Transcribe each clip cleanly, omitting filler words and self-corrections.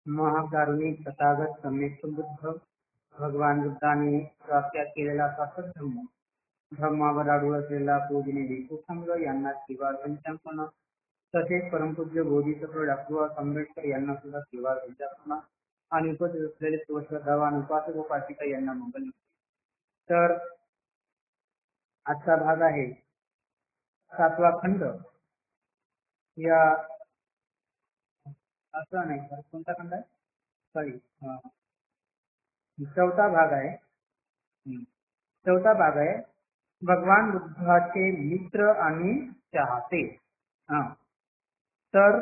महाकारुणिक तथागत सम्यक बुद्ध भगवान बुद्धांनी प्राप्त केलेला शाश्वत धर्म, धर्मावर आढळून असलेला पूजनीय भिक्खू संघ यांना शिवा संचापना, तसेच परमपूज्य बोधिसत्व डॉक्टर आंबेडकर यांना सुद्धा शिवा संचापना आणि उपस्थित असलेले श्रद्धावान उपासक उपासिका यांना मंगल. तर आजचा भाग आहे 7वा खंड. या असं नाही सर, कोणता खंड आहे? सॉरी, 4था भाग आहे. 4था भाग आहे भगवान बुद्धाचे मित्र आणि चाहते. तर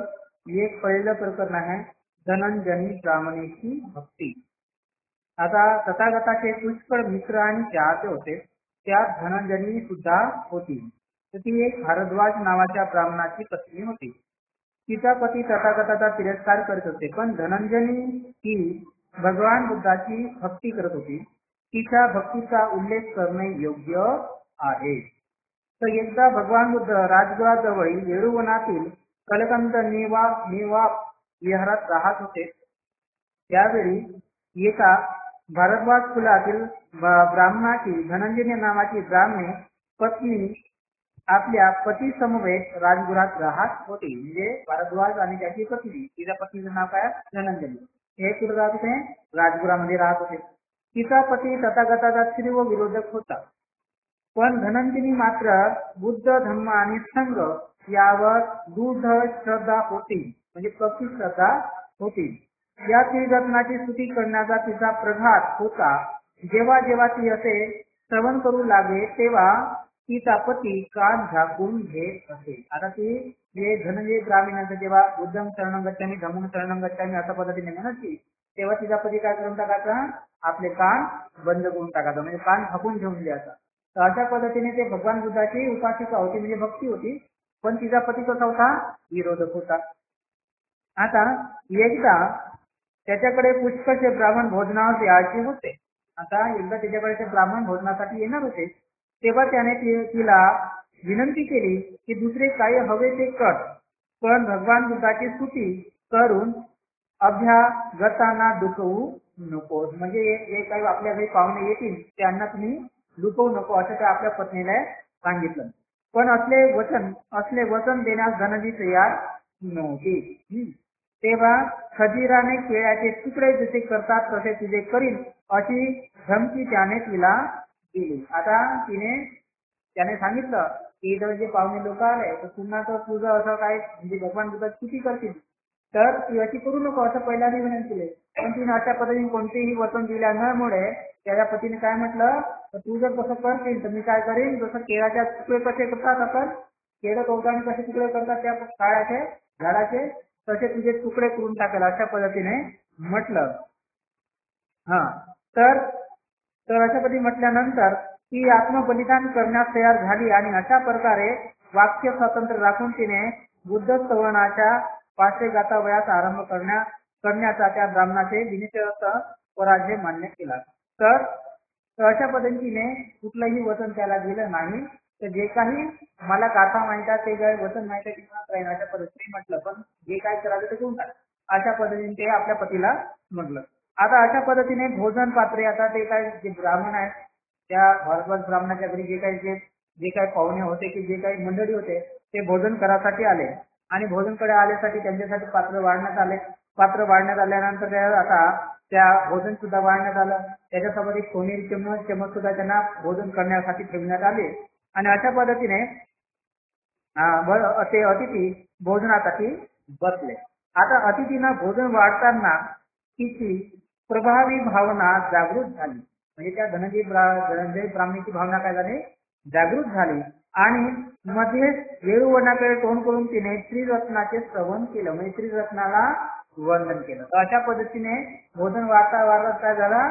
एक पहिलं प्रकरण आहे धनंजनी ब्राह्मणेची भक्ती. आता तथागताचे पुष्कळ मित्र आणि चाहते होते. त्यात धनंजनी सुद्धा होती. तर ती एक भारद्वाज नावाच्या ब्राह्मणाची पत्नी होती. तिचा पती तथागताचा तिरस्कार करत होते, पण धनंजनी ही भगवान बुद्धाची भक्ती करत होती. तिच्या भक्तीचा उल्लेख करणे योग्य आहे. तर एकदा भगवान बुद्ध राजगृहाजवळील वेळुवनातील कलकंद निवा विहारात राहत होते. त्यावेळी एका भारद्वाज कुलातील ब्राह्मणाची धनंजनी नावाची ब्राह्मणे पत्नी आपल्या पती समवेत राजगृहात राहत होती. म्हणजे भारद्वाज आणि त्याची पत्नी, तिच्या पत्नीचं नाव काय? धनंजनी. हे कुठे राहत होते? राजगृहामध्ये राहत होते. तिचा पती तथागताचा तीव्र विरोधक होता. पण धनंजनी मात्र बुद्ध धर्म आणि संघ यावर दृढ श्रद्धा होती, म्हणजे पक्की श्रद्धा होती. या त्रिरत्नाची स्तुती करण्याचा तिचा प्रघात होता. जेव्हा जेव्हा ती असे श्रवण करू लागे तेव्हा तिचा पती कान झाकून घेत असे. आता ती जे धनंजय ब्राह्मणांचं जेव्हा बुद्धं शरणं गच्छामि धम्मं शरणं गच्छामि अशा पद्धतीने म्हणायची, तेव्हा तिचा पती काय करून टाकायचा? आपले कान बंद करून टाकायचा, म्हणजे कान झाकून ठेवून द्यायचा. तर अशा पद्धतीने ते भगवान बुद्धाची उपासिका होती, म्हणजे भक्ती होती. पण तिचा पती कसा होता? विरोधक होता. आता एकदा त्याच्याकडे पुष्कळचे ब्राह्मण भोजनावर यायचे होते. आता एकदा त्याच्याकडे ते ब्राह्मण भोजनासाठी येणार होते. तेव्हा त्याने तिला विनंती केली की दुसरे काही हवे ते कर, पण भगवान बुद्धाची स्तुती करून अभ्यागतांना दुखवू नको. म्हणजे जे काही आपल्या घरी पाहुणे येतील त्यांना तुम्ही दुखवू नको, असं त्या आपल्या पत्नीला सांगितलं. पण असले वचन देण्यास धनंजय तयार नव्हती. तेव्हा खजीराने केळ्याचे तुकडे जसे करतात तसे तुझे करीन अशी धमकी त्याने तिला दिली. आता त्याने सांगितलं की इथं जे पाहुणे लोक आले तर पुन्हा तर तुझं असं काय म्हणजे भगवान बुद्धाची स्तुती करतील तर ती अशी करू नको असं पहिल्यांदा विनंती केली. पण तिने अशा पद्धतीने कोणतेही वचन दिल्यामुळे त्याच्या पतीने काय म्हटलं, तर तू जर तसं करशील तर मी काय करीन, जसं केळाच्या तुकडे कसे करतात आपण केळं कवटाने कसे तुकडे करतात त्या काळाचे झाडाचे, तसे तुझे तुकडे करून टाकेल अशा पद्धतीने म्हटलं. तर अशा पद्धती म्हटल्यानंतर ती आत्मबलिदान करण्यास तयार झाली आणि अशा प्रकारे वाक्य स्वातंत्र्य राखून तिने बुद्ध स्तवनाच्या 500 गाथावयास आरंभ करण्याचा त्या ब्राह्मणाचे विनिश्चयासह पराजय मान्य केला. तर अशा पद्धतीने कुठलंही वचन त्याला दिलं नाही. तर जे काही मला गाथा माहिती ते काही वचन माहिती किंवा अशा पद्धतीने म्हटलं, पण जे काय करायचं ते करून टाक अशा पद्धतीने ते आपल्या पतीला म्हटलं. आता अशा पद्धतीने भोजन पात्रे, आता ते काय जे ब्राह्मण आहेत त्या भारद्वाज ब्राह्मणाच्या घरी जे काही पाहुणे होते की जे काही मंडळी होते ते भोजन करासाठी आले आणि भोजनकडे आल्यासाठी त्यांच्यासाठी पात्र वाढण्यात आले. पात्र वाढण्यात आल्यानंतर आता त्या भोजन सुद्धा वाढण्यात आलं. त्याच्यासोबत एक सोनेरी चमच सुद्धा त्यांना भोजन करण्यासाठी ठेवण्यात आले आणि अशा पद्धतीने ते अतिथी भोजनासाठी बसले. आता अतिथींना भोजन वाढताना तिची प्रभावी भावना जागृत झाली, म्हणजे त्या धनंजय ब्राह्मणाची भावना काय झाली? जागृत झाली आणि मध्ये वेळुवनाकडे तोंड करून तिने त्रिरत्नाचे श्रवण केलं, म्हणजे त्रिरत्नाला वंदन केलं. तर अशा पद्धतीने भोजन वाढता काय झाला,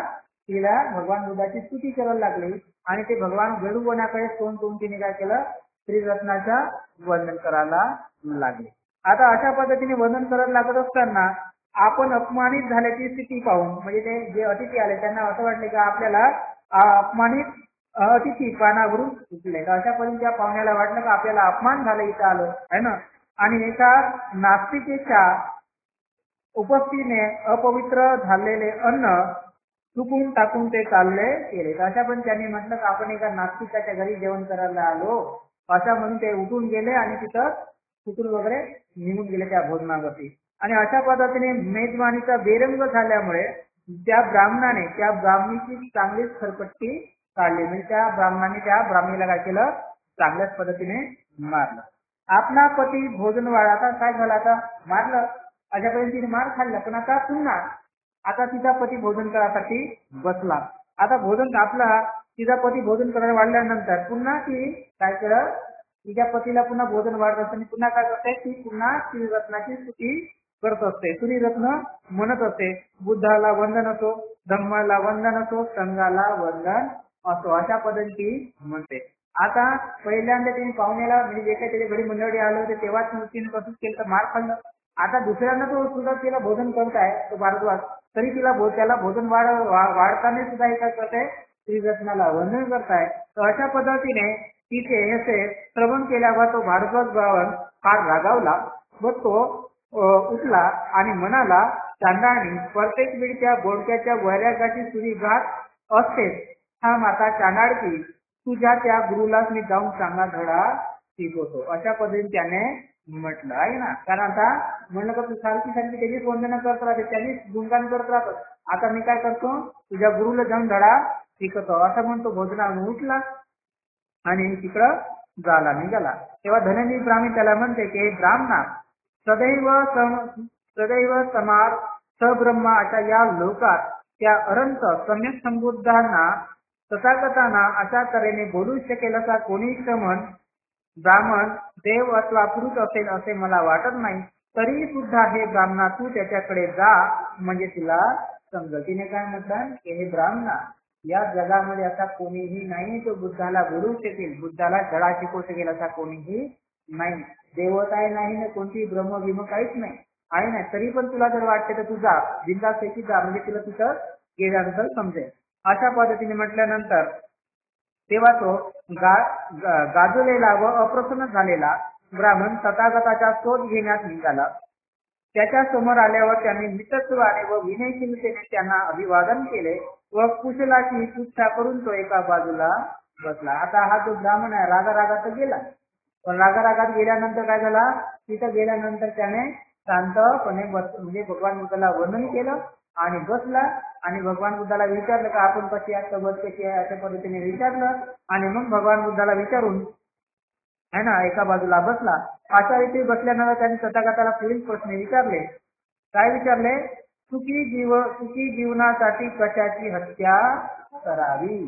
तिला भगवान बुद्धाची स्तुती करायला लागली आणि ते भगवान वेळुवनाकडे तोंड करून तिने काय केलं? त्रिरत्नाचा वंदन करायला लागले. आता अशा पद्धतीने वंदन करायला लागत असताना आपण अपमानित झाल्याची स्थिती पाहून, म्हणजे ते जे अतिथी आले त्यांना असं वाटले की आपल्याला अपमानित अतिथी पानावरून सुटले. अशा पद्धतीने त्या पाहुण्याला वाटलं की आपल्याला अपमान झाला इथं आलो आहे ना. आणि एका नास्तिकेच्या उपस्थितीने अपवित्र झालेले अन्न चुकून टाकून ते चालले केले. अशा पण त्यांनी म्हटलं की आपण एका नास्तिकाच्या घरी जेवण करायला आलो अशा म्हणून ते उठून गेले आणि तिथं चुकून वगैरे निघून गेले त्या भोजनावरती. आणि अशा पद्धतीने मेजवानीचा बेरंग झाल्यामुळे त्या ब्राह्मणाने त्या ब्राह्मणीची चांगलीच खरपट्टी काढली. म्हणजे त्या ब्राह्मणाने त्या ब्राह्मणीला काय केलं, चांगल्याच पद्धतीने मारलं. आपला पती भोजन वाढ. आता काय झालं, आता मारलं, अशापर्यंत तिने मार खाल्ला, पण आता पुन्हा आता तिचा पती भोजन करायसाठी बसला. आता भोजन आपला तिचा पती भोजन करायला वाढल्यानंतर पुन्हा ती काय केलं, तिच्या पतीला पुन्हा भोजन वाढत असताना पुन्हा काय करते, ती पुन्हा श्रीरत्नाची स्तुती करत असते. श्रीरत्न म्हणत असते, बुद्धाला वंदन असो, धम्माला वंदन असो, संघाला वंदन असो, अशा पद्धती म्हणते. आता पहिल्यांदा तिने पाहुण्याला म्हणजे जे काही त्याच्या घरी मंडळी आले होते तेव्हाच तिने कसं केलं तर मार खाल्लं. आता दुसऱ्यांदा तो सुद्धा तिला भोजन करताय तो भारद्वाज, तरी तिला त्याला भोजन वाढताना सुद्धा काय करते, श्रीरत्नाला वंदन करताय. तर अशा पद्धतीने तिथे असे श्रवण केल्यावर तो भारद्वाज ब्राह्मण फार रागावला व तो उठला आणि म्हणाला, चांडाळणी प्रत्येक वेळी त्या बोडक्याच्या वैरागाची सुरी घात असतेच. हा माता चांडाळकी, तुझ्या त्या गुरुलाच मी जाऊन चांगला धडा शिकवतो. अशा पद्धतीने त्याने म्हटलं आहे ना. कारण आता म्हणलं का तू सारखी सारखी त्याचीच वंदना करत राहते, त्याचीच गुणगान करत राहतो. आता मी काय करतो, तुझ्या गुरुला जाऊन धडा शिकवतो असं म्हणतो. भोजनावरून उठला आणि तिकडं झाला निघाला. तेव्हा धनंजय ब्राह्मण त्याला म्हणते की ब्राह्मणा, सदैव समार सब्रह्मा अशा या लोकात त्या अनंत सम्यक संबुद्धांना तथागतांना अशा तऱ्हेने बोलू शकेल असा कोणी श्रमण ब्राह्मण देव अथवा पुरुष असेल असे मला वाटत नाही. तरी सुद्धा हे ब्राह्मणा तू त्याच्याकडे जा म्हणजे तिला समजेल. तिने काय म्हटलं की हे ब्राह्मणा, या जगामध्ये असा कोणीही नाही जो बुद्धाला बोलू शकेल, बुद्धाला धडा शिकवू शकेल असा कोणीही नाही. देवताही नाही ना कोणती ब्रह्म भीम काहीच नाही आहे ना. तरी पण तुला जर वाटते तर तू जा, बिनधास्तपैकी जा, म्हणजे तुला तिथं गेल्यानंतर समजेल. अशा पद्धतीने म्हटल्यानंतर तेव्हा तो गाजलेला व अप्रसन्न झालेला ब्राह्मण तथागताचा शोध घेण्यास निघाला. त्याच्या समोर आल्यावर त्यांनी मितत्वाने व विनयशीलतेने त्यांना अभिवादन केले व कुशलाची पुच्छा करून तो एका बाजूला बसला. आता हा जो ब्राह्मण आहे रागारागात गेला, पण रागारागात गेल्यानंतर काय झाला, तिथं गेल्यानंतर त्याने शांतपणे म्हणजे भगवान बुद्धाला वंदन केलं आणि बसला. आणि भगवान बुद्धाला विचारलं का आपण कशी आहे, तब्येत कशी आहे, अशा पद्धतीने विचारलं. आणि मग भगवान बुद्धाला विचारून है ना एका बाजूला बसला. अशा रीती बसल्यानंतर त्यांनी तथागताला पुढील प्रश्न विचारले. काय विचारले, सुखी जीवनासाठी कशाची हत्या करावी,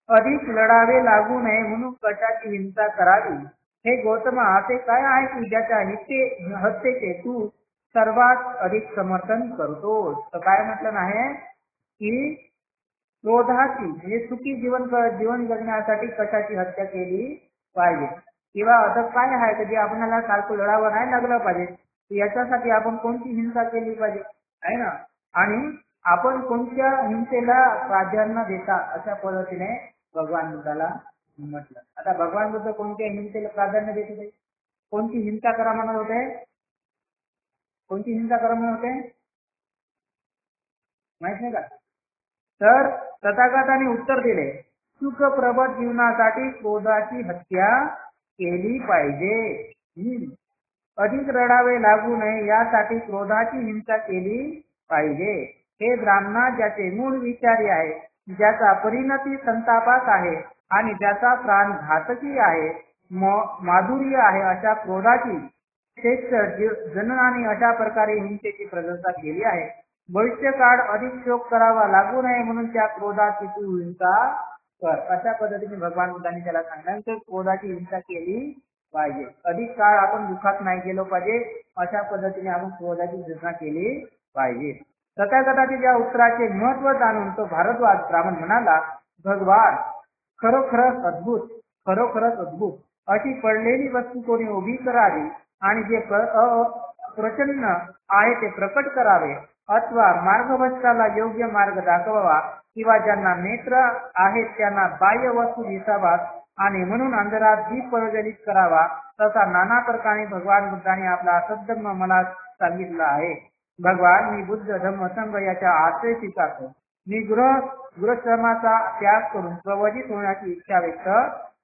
अधिक लढावे लागू नये म्हणून कशाची हिंसा करावी. हे गौतमा, असे काय आहे की ज्याच्या हत्येचे तू सर्वात अधिक समर्थन करतोस. तर काय म्हटलं नाही की क्रोधाची म्हणजे सुखी जीवन जगण्यासाठी कशाची हत्या केली पाहिजे, किंवा असं काय आहे की जे आपल्याला सारखं लढावं नाही लागलं पाहिजे, याच्यासाठी आपण कोणती हिंसा केली पाहिजे आहे ना. आणि आपण कोणत्या हिंसेला प्राधान्य देता, अशा पद्धतीने भगवान बुद्धाला म्हटलं. आता भगवान बुद्ध कोणत्या हिंसेला प्राधान्य देत होते, कोणती हिंसा करा म्हणत होते, कोणती हिंसा करा म्हणत होते माहित नाही का. तर तथागताने उत्तर दिले, सुखप्रद जीवनासाठी क्रोधाची हत्या केली पाहिजे, अधिक रडावे लागू नये यासाठी क्रोधाची हिंसा केली पाहिजे. हे ब्राह्मणा, ज्याचे मूळ विचारी आहे, ज्याचा परिणती संतापास आहे आणि ज्याचा प्राण घातकी आहे, माधुर्य आहे, अशा क्रोधाची श्रेष्ठ जननाने अशा प्रकारे हिंसेची प्रशंसा केली आहे. भविष्य काळ अधिक शोक करावा लागू नये म्हणून त्या क्रोधाची तू हिंसा कर. अशा पद्धतीने भगवान बुद्धांनी त्याला सांगितलं क्रोधाची हिंसा केली पाहिजे. अधिक काळ आपण दुःखात नाही गेलो पाहिजे, अशा पद्धतीने आपण क्रोधाची हिंसा केली पाहिजे. तथागताच्या ज्या उत्तराचे महत्व जाणून तो भारद्वाज ब्राह्मण म्हणाला, भगवान, खरोखरच अद्भुत, खरोखरच अद्भुत अशी पडलेली वस्तू कोणी उभी करावी आणि जे प्रचंड आहे ते प्रकट करावे, अथवा मार्गभ्रष्टाला योग्य मार्ग दाखवावा, किंवा ज्यांना नेत्र आहेत त्यांना बाह्य वस्तू दिसाव्यात आणि म्हणून अंधारात दीप प्रज्वलित करावा. तसा नाना प्रकारे भगवान बुद्धाने आपला सद्धम्म मला सांगितलं आहे. भगवान मी बुद्ध धम्म संघ याचा आश्रय स्वीकारतो. मी गृहश्रमाचा त्याग करून प्रवचित होण्याची इच्छा व्यक्त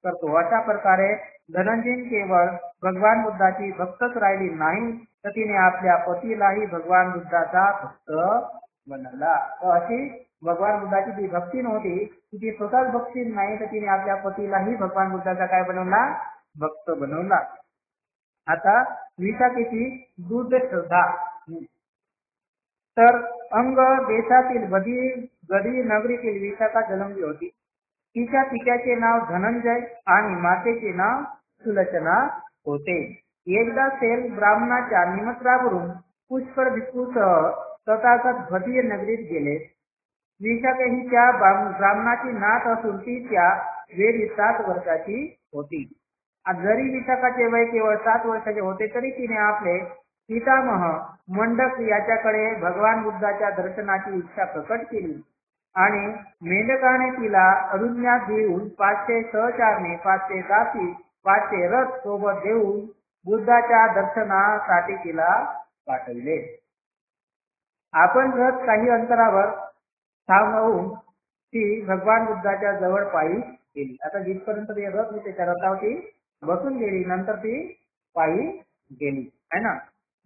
करतो. अशा प्रकारे धनंजय केवळ भगवान बुद्धाची भक्तच राहिली नाही तर तिने आपल्या पतीलाही भगवान बुद्धाचा भक्त बनवला. तर अशी भगवान बुद्धाची जी भक्ती नव्हती ती स्वतःच भक्ती नाही तर तिने आपल्या पतीलाही भगवान बुद्धाचा काय बनवला? भक्त बनवला. आता विशाखेची दूध श्रद्धा. तर अंग देशातील गदी नगरीतील विशाखा जन्मली होती. तिच्या पित्याचे नाव धनंजय आणि मातेचे नाव सुलोचना होते. एकदा सेल ब्राह्मणाच्या निमंत्रणावरून पुष्कर भिक्षूसह तथागत गदी नगरीत गेले. विशाखा ही त्या ब्राह्मणाची नात असून ती त्या वेळी 7 वर्षाची होती. जरी विशाखाचे वय केवळ 7 वर्षाचे होते तरी तिने आपले पितामह मंडक याच्याकडे भगवान बुद्धाच्या दर्शनाची इच्छा प्रकट केली आणि मेंढकाने तिला अरुज्ञा देऊन 500 सहचारणे, 500 दासी, 500 रथ सोबत देऊन बुद्धाच्या दर्शनासाठी तिला पाठविले. आपण रथ काही अंतरावर थांबवून ती भगवान बुद्धाच्या जवळ पायी गेली. आता जिथपर्यंत ते रथ होते त्या रथावरती बसून गेली, नंतर ती पायी गेली है ना.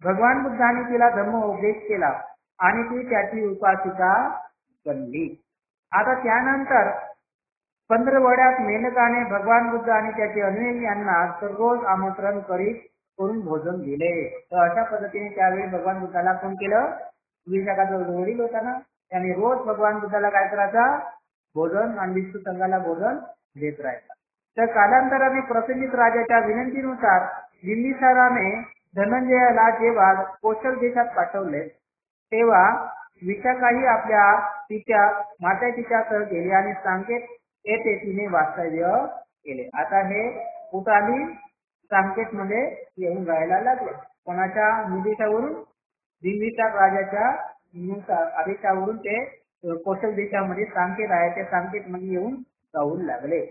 भगवान बुद्धाने तिला धम्म उपदेश केला आणि ती त्याची उपासिका बनली. आता त्यानंतर पंधरवड्यात मेनकाने भगवान बुद्ध आणि त्याचे अनुयायी यांना दररोज आमंत्रण करून भोजन दिले. तर अशा पद्धतीने त्यावेळी भगवान बुद्धाला कोण केलं? विशाखाचा वडील होता ना, त्याने रोज भगवान बुद्धाला काय करायचा? भोजन आणि विष्णू संघाला भोजन देत राहायचा. तर कालांतराने प्रसन्नित राजाच्या विनंतीनुसार बिंबिसाराने धनंजयाला जेव्हा कौशल देशात पाठवले तेव्हा विशाखाही आपल्या माता पित्यासह गेली आणि सांकेत येथे तिने वास्तव्य केले. आता हे कुठाली सांकेत मध्ये येऊन राहायला लागले. कोणाच्या निर्देशावरून? बिंबिसार राजाच्या आदेशावरून ते कौशल देशामध्ये सांकेत आहे त्या सांकेत मध्ये येऊन राहू लागले.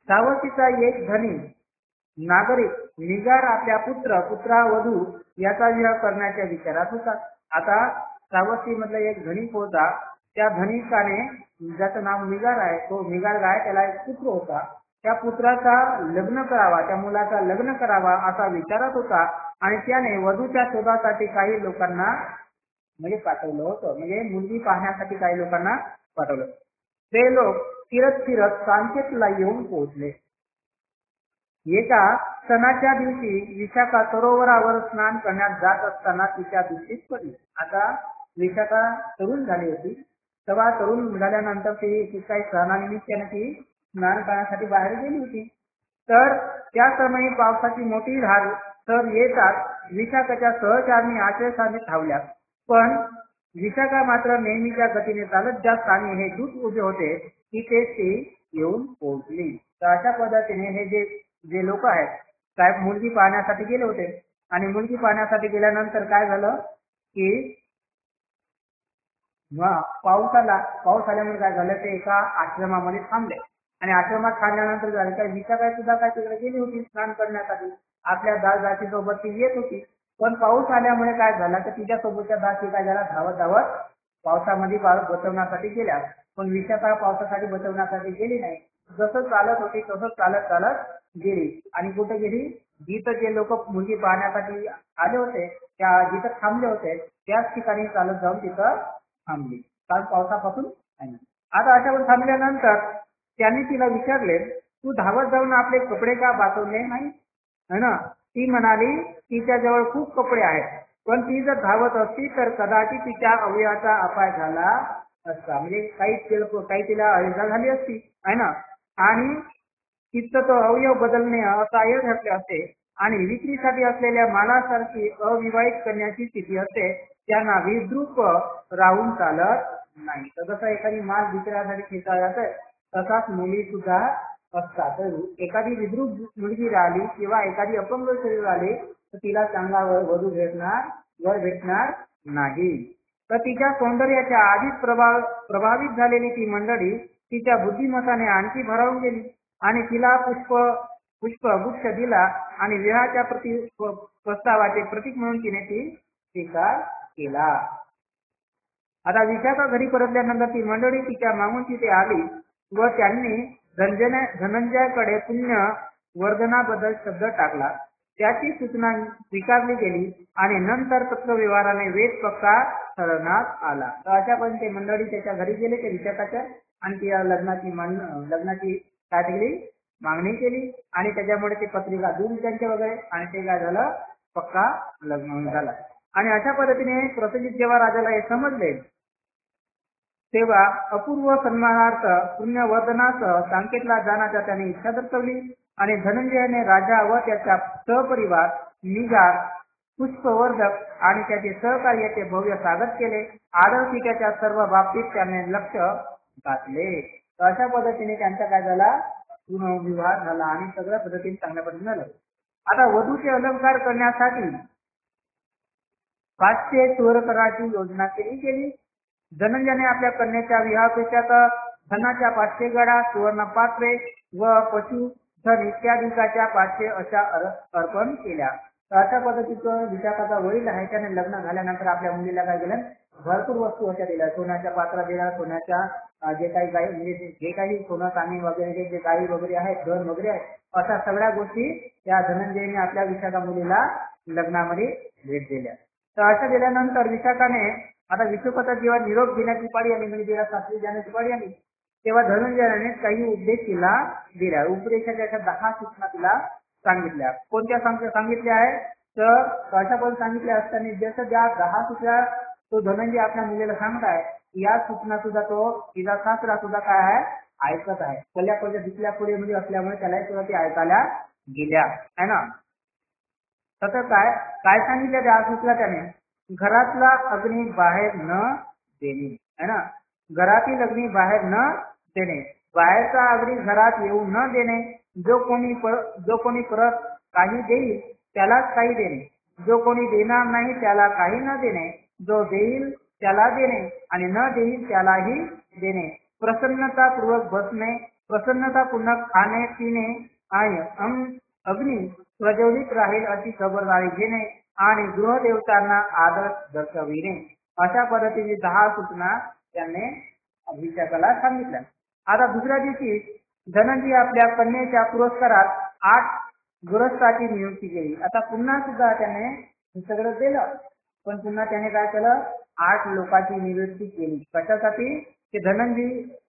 सावतीचा एक धनी नागरिक निगार आपल्या पुत्रावधू याचा विवाह करण्याच्या विचारात होता. आता सावती मधला एक धनिक होता. त्या धनिकाने ज्याचं नाव निगार आहे तो निगार गाय त्याला एक पुत्र होता. त्या पुत्राचा लग्न करावा, त्या मुलाचा लग्न करावा असा विचारात होता आणि त्याने वधूच्या शोधासाठी काही लोकांना म्हणजे पाठवलं होतं. म्हणजे मुलगी पाहण्यासाठी काही लोकांना पाठवलं. ते लोक फिरत सांकेतला येऊन पोहोचले. एका सणाच्या दिवशी विशाखा सरोवरावर स्नान करण्यात जात असताना तिच्या दृष्टीत पडली. आता विशाखा तरुण झाली होती. तेव्हा तरुण झाल्यानंतर ती काही सणानिमित्ताने ती स्नान करण्यासाठी बाहेर गेली होती. तर त्या समयी पावसाची मोठी धार तर येतात विशाखाच्या सहचारणी आश्रयस्थानी थांबल्या. पण विशाखा मात्र नेहमीच्या गतीने चालत ज्या स्थानी हे दूत उभे होते तिथेच ती येऊन पोहोचली. तर अशा पद्धतीने हे जे लोक आहेत काय मुलगी पाहण्यासाठी गेले होते आणि मुलगी पाहण्यासाठी गेल्यानंतर काय झालं की पाऊस आल्यामुळे काय झालं ते एका आश्रमामध्ये थांबले आणि आश्रमात थांबल्यानंतर झालं काय विशाखा सुद्धा काय तिकडे गेली होती स्नान करण्यासाठी. आपल्या दासी सोबत ती येत होती. पण पाऊस आल्यामुळे काय झालं तर तिच्या सोबतच्या दासी काय झाला धावत पावसामध्ये बचवण्यासाठी गेल्या. पण विशाखा पावसासाठी बचवण्यासाठी गेली नाही. जसं चालत होती तसं चालत गेली आणि कुठे गेली? जिथं जे लोक मुलगी पाहण्यासाठी आले होते त्या जिथं थांबले होते त्याच ठिकाणी चालत जाऊन तिथं थांबली. कारण पावसापासून आता अशावर थांबल्यानंतर त्यांनी तिला विचारले तू धावत जाऊन आपले कपडे का बाचवले नाही है ना. ती म्हणाली तिच्याजवळ खूप कपडे आहेत पण ती जर धावत असती तर कदाचित तिच्या अवयवाचा अपाय झाला असता. म्हणजे काही तिला इजा झाली असती है ना आणि तिथं तो अवयव बदलणे असहाय्य ठरले असते आणि विक्रीसाठी असलेल्या मालासारखी अविवाहित करण्याची स्थिती असते त्यांना विद्रूप राहून चालत नाही. तर जसं एखादी माल विक्रीसाठी खेचला जाते तसाच मुली सुद्धा असतात. तर एखादी विद्रूप मुलगी राहिली किंवा एखादी अपंग शरीर आली तर तिला चांगला वधू भेटणार नाही. तर तिच्या सौंदर्याच्या आधीच प्रभावित झालेली ती मंडळी तिच्या बुद्धिमत्ताने आणखी भरावून गेली आणि तिला पुष्प गुच्छ दिला आणि विवाहाच्या प्रस्तावाचे प्रतीक म्हणून तिने ती स्वीकार केला. आता विशाखा घरी परतल्यानंतर ती मंडळी तिच्या मागून तिथे आली व त्यांनी धनंजयाकडे पुण्य वर्धनाबद्दल शब्द टाकला. त्याची सूचना स्वीकारली गेली आणि नंतर पत्रव्यवहाराने वेद पक्का ठरवण्यात आला. तर अशा पण ते मंडळी त्याच्या घरी गेले ते विशाखाच्या आणि ती लग्नाची काय केली मागणी केली आणि त्याच्यामुळे ते पत्रिका दूर त्यांचे वगैरे आणि ते काय झालं पक्का लग्न झाला. आणि अशा पद्धतीने प्रसंगित जेव्हा राजाला हे समजले तेव्हा अपूर्व सन्मानार्थ पुण्यवर्धनासह सांकेतला जाण्याचा त्याने इच्छा दर्शवली आणि धनंजयाने राजा व त्याचा सहपरिवार निगार पुष्पवर्धक आणि त्याचे सहकार्याचे भव्य स्वागत केले. आदर पिकाच्या सर्व बाबतीत त्याने लक्ष घातले. तर अशा पद्धतीने त्यांचा काय झाला पुनर्विवाह झाला आणि सगळ्या पद्धतीने चांगल्या पद्धतीने झालं. आता वधूचे अलंकार करण्यासाठी 500 सुवर्णकराची योजना केली गेली. धनंजयाने आपल्या कन्येच्या विवाहापेक्षात धनाच्या 500 गडा सुवर्ण पात्रे व पशुधन इत्यादीच्या 500 अशा अर्पण केल्या. तर अशा पद्धतीचं विशाखाचा वडील आहे त्याने लग्न झाल्यानंतर आपल्या मुलीला काय केलं भरपूर वस्तू अशा दिल्या. सोन्याच्या पात्रा दिल्या, सोन्याच्या जे काही गाई म्हणजे जे काही सोनं चांदी वगैरे जे गाई वगैरे आहेत धन वगैरे आहेत अशा सगळ्या गोष्टी त्या धनंजयने आपल्या विशाखा मुलीला लग्नामध्ये भेट दिल्या. तर अशा दिल्यानंतर विशाखाने आता विश्वपता जेव्हा निरोप घेण्याची पाळी आली म्हणजे तिला सासरी जाण्याची पाळी आली तेव्हा धनंजयाने काही उपदेश तिला दिला. उपदेशाच्या अशा 10 सूचना तिला सांगितल्या. कोणत्या सांगितल्या आहे तर अशा पण सांगितल्या असताना जसं ज्या 10 सूचना तो धनंजय आपल्या मुलीला सांगताय या सूचना सुद्धा तो तिचा सासरा सुद्धा काय आहे ऐकत आहे. कल्याकडच्या दुसऱ्या पुढे मध्ये असल्यामुळे त्याला सुद्धा ती ऐकायला गेल्या है ना. तसं काय काय सांगितलं त्या सूचना त्याने घरातला अग्नी बाहेर न देणे है ना. घरातील अग्नी बाहेर न देणे, बाहेरचा अग्नी घरात येऊ न देणे, जो कोणी परत काही देईल त्यालाच काही देणे, जो कोणी देणार नाही त्याला काही न देणे, जो देईल त्याला देणे आणि न देईल त्यालाही देणे, प्रसन्नतापूर्वक बसणे, प्रसन्नतापूर्वक खाणे पिणे आणि अग्नी प्रज्वलित राहील अशी खबरदारी घेणे आणि गृहदेवतांना आदर दर्शविणे. अशा पद्धतीने 10 सूचना त्यांनी विशाखाला सांगितल्या. आता दुसऱ्या दिवशी धनंजय आपल्या कन्येच्या पुरस्कारात 8 गृहस्थाची नियुक्ती केली. आता पुन्हा सुद्धा त्याने हे सगळं केलं पण पुन्हा त्याने काय केलं 8 लोकांची नियुक्ती केली. कशासाठी की धनंजय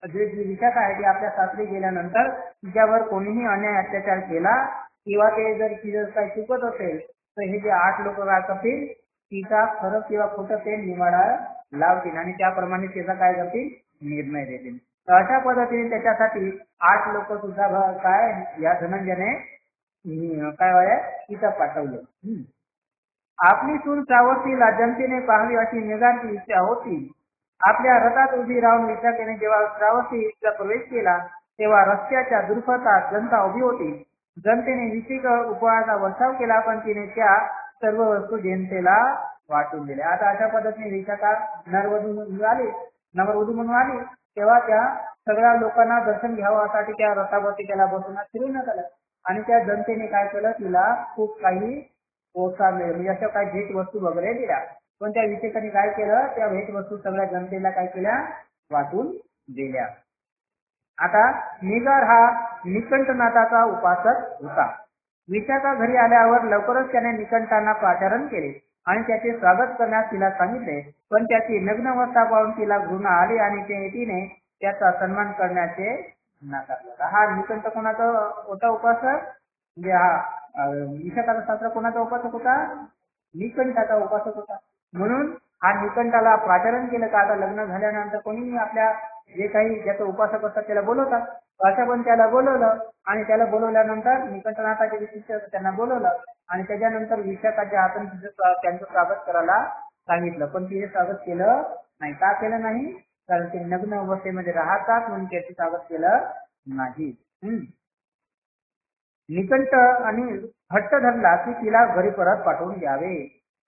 जे विशाखा आहे ती आपल्या सासरी गेल्यानंतर तिच्यावर कोणीही अन्याय अत्याचार केला किंवा ते जर तिचं काही चुकत असेल तर हे जे 8 लोक काय करतील तिचा खरं किंवा खोटं ते निवाडा लावतील आणि त्याप्रमाणे त्याचा काय करतील निर्णय देतील. तर अशा पद्धतीने त्याच्यासाठी 8 लोक सुद्धा काय या धनंजयाने काय आहे तिथं पाठवलं. आपली सून श्रावस्तीला जनतेने पाहावी अशी निगारची इच्छा होती. आपल्या रथात उभी राहून विशाखेने जेव्हा श्रावस्तीचा प्रवेश केला तेव्हा रस्त्याच्या दुर्फतात जनता उभी होती. जनतेने विशिक उपहाराचा वर्षाव केला पण तिने त्या सर्व वस्तू जनतेला वाटून दिल्या. आता अशा पद्धतीने विशाखा नववधू म्हणून आली तेव्हा त्या सगळ्या लोकांना दर्शन घ्यावासाठी त्या रथावरती त्याला बसवण्यात फिरवण्यात आलं आणि त्या जनतेने काय केलं तिला खूप काही प्रोत्साहन मिळाले म्हणजे अशा काही भेट वस्तू वगैरे दिल्या. पण त्या विशाखाने काय केलं त्या भेट वस्तू सगळ्या जनतेला काय केल्या वाटून दिल्या. आता निगार हा निकंठनाथाचा उपासक होता. विशाखा घरी आल्यावर लवकरच त्याने निकंठांना पाचारण केले आणि त्याचे स्वागत करण्यास तिला सांगितले पण त्याची नग्न अवस्था पाहून तिला घृणा आली आणि तिने त्याचा सन्मान करण्याचे नाकारले. हा निकंठ कोणाचा होता उपासक म्हणजे हा विशाखाचा सासरा कोणाचा उपासक होता निकंठाचा उपासक होता. म्हणून हा निकंठाला पाचारण केलं का आता लग्न झाल्यानंतर कोणी आपल्या जे काही ज्याचं उपासक असतात त्याला बोलवतात. असं पण त्याला बोलवलं आणि त्याला बोलवल्यानंतर निकंठनाथाचे विशिष्ट त्यांना बोलवलं आणि त्याच्यानंतर विशाखाच्या हातून त्यांचं स्वागत करायला सांगितलं पण तिने स्वागत केलं नाही. का केलं नाही कारण ते नग्न अवस्थेमध्ये राहतात म्हणून त्याचे स्वागत केलं नाही. निकंठ आणि हट्ट धरला की तिला घरी परत पाठवून द्यावे.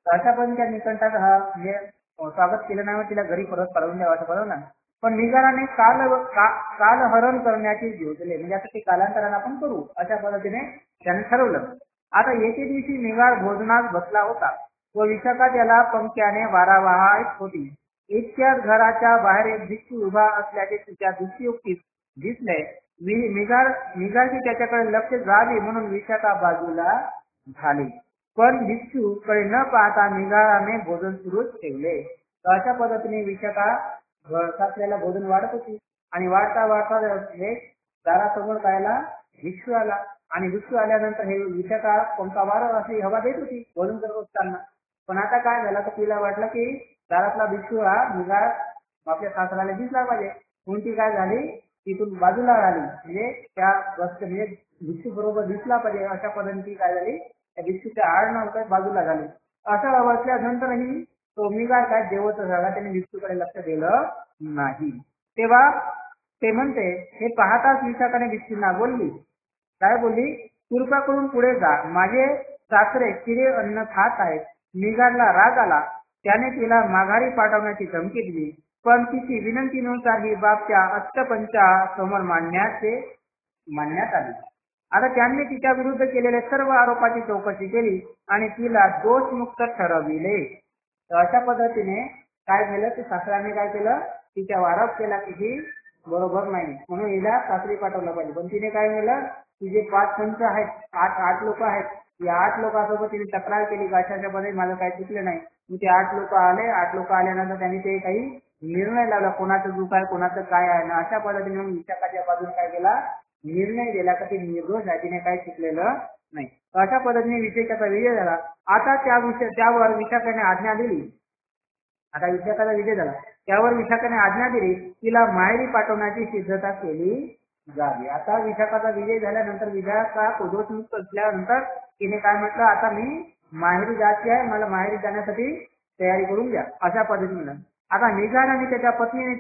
अशा पण त्या निकंठात हा म्हणजे स्वागत केलं नाही तिला घरी परत पाठवून द्यावं असं बरोबर ना. पण निगाराने कालहरण करण्याचे योजले, म्हणजे आता ते कालांतराने आपण करू अशा पद्धतीने त्याने ठरवलं. आता एके दिवशी निगार भोजनास बसला होता व विशाखा त्याला पंख्याने वारा वाहत होती. इतक्यात घराच्या बाहेर एक भिक्षू उभा असल्याचे तिच्या दृष्टीयुक्तीस दिसले. निगारची त्याच्याकडे लक्ष जावे म्हणून विशाखा बाजूला झाली, पण भिक्षू कडे न पाहता निगाराने भोजन सुरूच ठेवले. तर अशा पद्धतीने विशाखा सासऱ्याला भोजन वाढत होती आणि वाढता दारासमोर कायला भिक्षू आला आणि भिक्षू आल्यानंतर हे विशाखा पंखावर अशी हवा देत होती भोजन करत असताना. पण आता काय झालं तर तिला वाटलं की दारातला भिक्षू हा निगार आपल्या सासऱ्याला दिसला पाहिजे, म्हणून ती काय झाली तिथून बाजूला आली, म्हणजे त्या म्हणजे भिक्षू बरोबर दिसला पाहिजे अशा पद्धतीने ती काय झाली त्या भिक्षूच्या आड नव्हत्या बाजूला झाली. असं वाचल्यानंतरही तो निगार काय देवच झाला, त्याने भिक्षूकडे लक्ष दिलं नाही. तेव्हा ते म्हणते हे पाहताच विशाखाने भिक्षूंना बोलली, काय बोलली, कृपा करून पुढे जा, माझे सासरे चिरे अन्न खात आहेत. निगारला राग आला, त्याने तिला माघारी पाठवण्याची धमकी दिली, पण तिची विनंतीनुसार ही बाब त्या अष्टपंचा समोर मांडण्यात आली. आता त्यांनी तिच्या विरुद्ध केलेल्या सर्व आरोपाची चौकशी केली आणि तिला दोषमुक्त ठरविले. तर अशा पद्धतीने काय झालं की सासऱ्याने काय केलं, तिच्यावर आरोप केला की ही बरोबर नाही म्हणून हिला सासरी पाठवलं पाहिजे. पण तिने काय केलं, तिचे 5 पंच आहेत, 8 लोक आहेत, या 8 लोकांसोबत तिने तक्रार केली की अशा मध्ये माझं काही चुकलं नाही. मग ते 8 लोक आले, 8 लोक आल्यानंतर त्यांनी ते काही निर्णय लावला कोणाचं चूक आहे कोणाचं काय आहे ना. अशा पद्धतीने विशाखाच्या बाजूने काय केला, निर्णय दिला की ती निर्दोष आहे, तिने काही चुकलेलं नाही. अशा पद्धतीने विशाखाचा विजय झाला. आता त्यावर विशाखाने आज्ञा दिली. आता विशाखाचा विजय झाला त्यावर विशाखाने आज्ञा दिली तिला माहेरी पाठवण्याची सिद्धता केली जावी. आता विशाखाचा विजय झाल्यानंतर विशाखा दोषमुक्त असल्यानंतर तिने काय म्हटलं, आता मी माहेरी जायची आहे, मला माहेरी जाण्यासाठी तयारी करून द्या अशा पद्धतीने. आता निगार आणि त्याच्या पत्नीने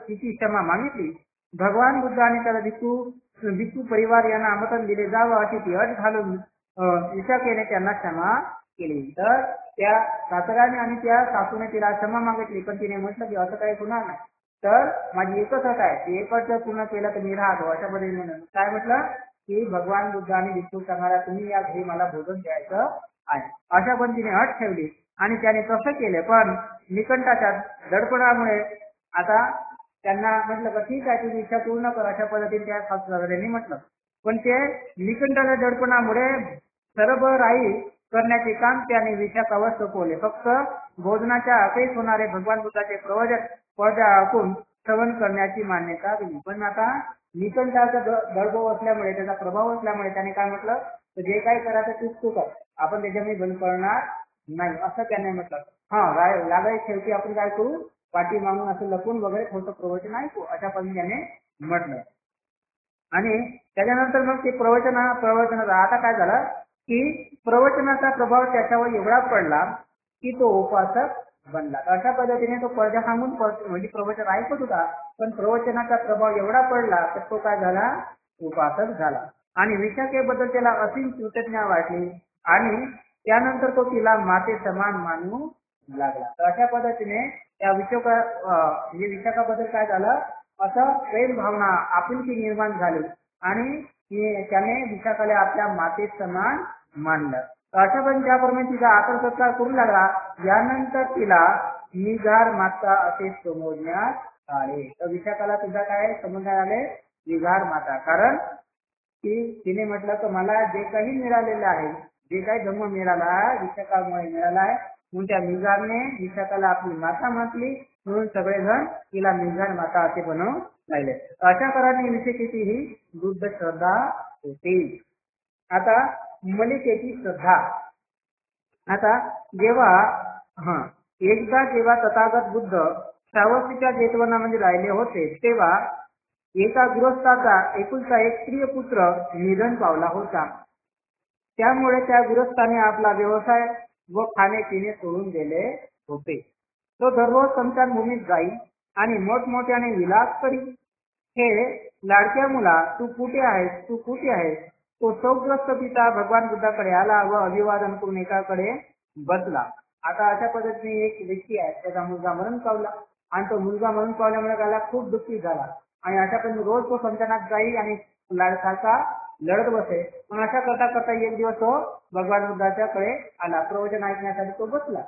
तिची क्षमा मागितली. भगवान बुद्धाने त्याला भिक्षू परिवार यांना आमंत्रण दिले जावं अशी ती अट घालून विशाखेने त्यांना क्षमा केली. तर त्या सासऱ्याने आणि त्या सासूने तिला क्षमा मागितली, पण तिने म्हटलं की असं काही होणार नाही, तर माझी एकच अट आहे, ती एक अट जर पूर्ण केलं तर मी राहतो अशा पद्धतीने. काय म्हटलं की भगवान बुद्ध आणि भिक्षू सांगणारा तुम्ही या घरी मला भोजन द्यायचं आहे अशा पद्धतीने अट ठेवली आणि त्याने तसं केले. पण निकंठाच्या दडपणामुळे आता त्यांना म्हटलं का ठीक आहे तुम्ही इच्छा पूर्ण कर अशा पद्धतीने त्या सासऱ्यांनी म्हटलं. पण ते निकंठाच्या दडपणामुळे सर्व राही करण्याचे काम त्याने विशाखावर सोपवले. फक्त भोजनाच्या अखेरीस होणारे भगवान बुद्धाचे प्रवचन पडद्या ऐकून श्रवण करण्याची मान्यता दिली. पण आता निकंठाचा दडपण असल्यामुळे त्याचा प्रभाव असल्यामुळे त्याने काय म्हटलं, तर जे काही करायचं तू कर, आपण त्याच्यामध्ये बंद करणार नाही असं त्याने म्हटलं. हा लागाय शेवटी आपण काय करू, पाठी मागून असं लपून वगैरे थोडं प्रवचन ऐकू अशा पद्धतीने त्याने म्हटलं. आणि त्याच्यानंतर मग ते प्रवचन आता काय झालं की प्रवचनाचा प्रभाव त्याच्यावर एवढा पडला की तो उपासक बनला. अशा पद्धतीने तो पडद्या सांगून म्हणजे प्रवचन ऐकत होता, पण प्रवचनाचा प्रभाव एवढा पडला तर तो काय झाला, उपासक झाला. आणि विशाखेबद्दल त्याला असीम कृतज्ञता वाटली आणि त्यानंतर तो तिला माते समान मानू लागला. तर अशा पद्धतीने त्या विशाखाबद्दल काय झालं, असं प्रेम भावना आपुलकी निर्माण झाली आणि त्याने विशाखाला आपल्या माते समान मानलं. अशा पण त्याप्रमाणे तिचा आदर सत्कार करू लागला. यानंतर तिला निगार माता असे संबोधण्यात आले. तर विशाखाला सुद्धा काय संबोधण्यात आले, निगार माता. कारण की तिने म्हटलं तर मला जे काही मिळालेलं आहे, जे काही धर्म मिळाला विशाखामुळे मिळाला आहे, म्हणून त्या निगारने विशाखाला आपली माता म्हटली, म्हणून सगळेजण तिला निगार माता असे बनवून राहिले. अशा प्रकारे विशाखेची ही बुद्ध श्रद्धा होती. आता मलिकेची श्रद्धा. आता जेव्हा तथागत बुद्ध श्रावस्तीच्या जेतवनामध्ये राहिले होते तेव्हा एका गृहस्थाचा एकुलता एक स्त्रीय पुत्र निधन पावला होता. त्यामुळे त्या गृहस्थाने आपला व्यवसाय व खाणे पिणे सोडून दिले होते. तो दररोज स्मशानभूमीत जाई आणि मोठमोठ्याने विलास करी. हे लाडक्या मुला तू कुठे आहेस, तू कुठे आहेस. तो शोकग्रस्त पिता भगवान बुद्धाकडे आला व अभिवादन करून एकाकडे बसला. आता अशा पद्धतीने एक व्यक्ती आहे, त्याचा मुलगा मरण पावला. आणि तो मुलगा म्हणून पावल्यामुळे त्याला खूप दुःखी झाला आणि अशा पण रोज तो संतानात जाई आणि सारखा लढत बसे. पण अशा करता करता एक दिवस तो भगवान बुद्धाच्याकडे आला. प्रवचन ऐकण्यासाठी तो बसला.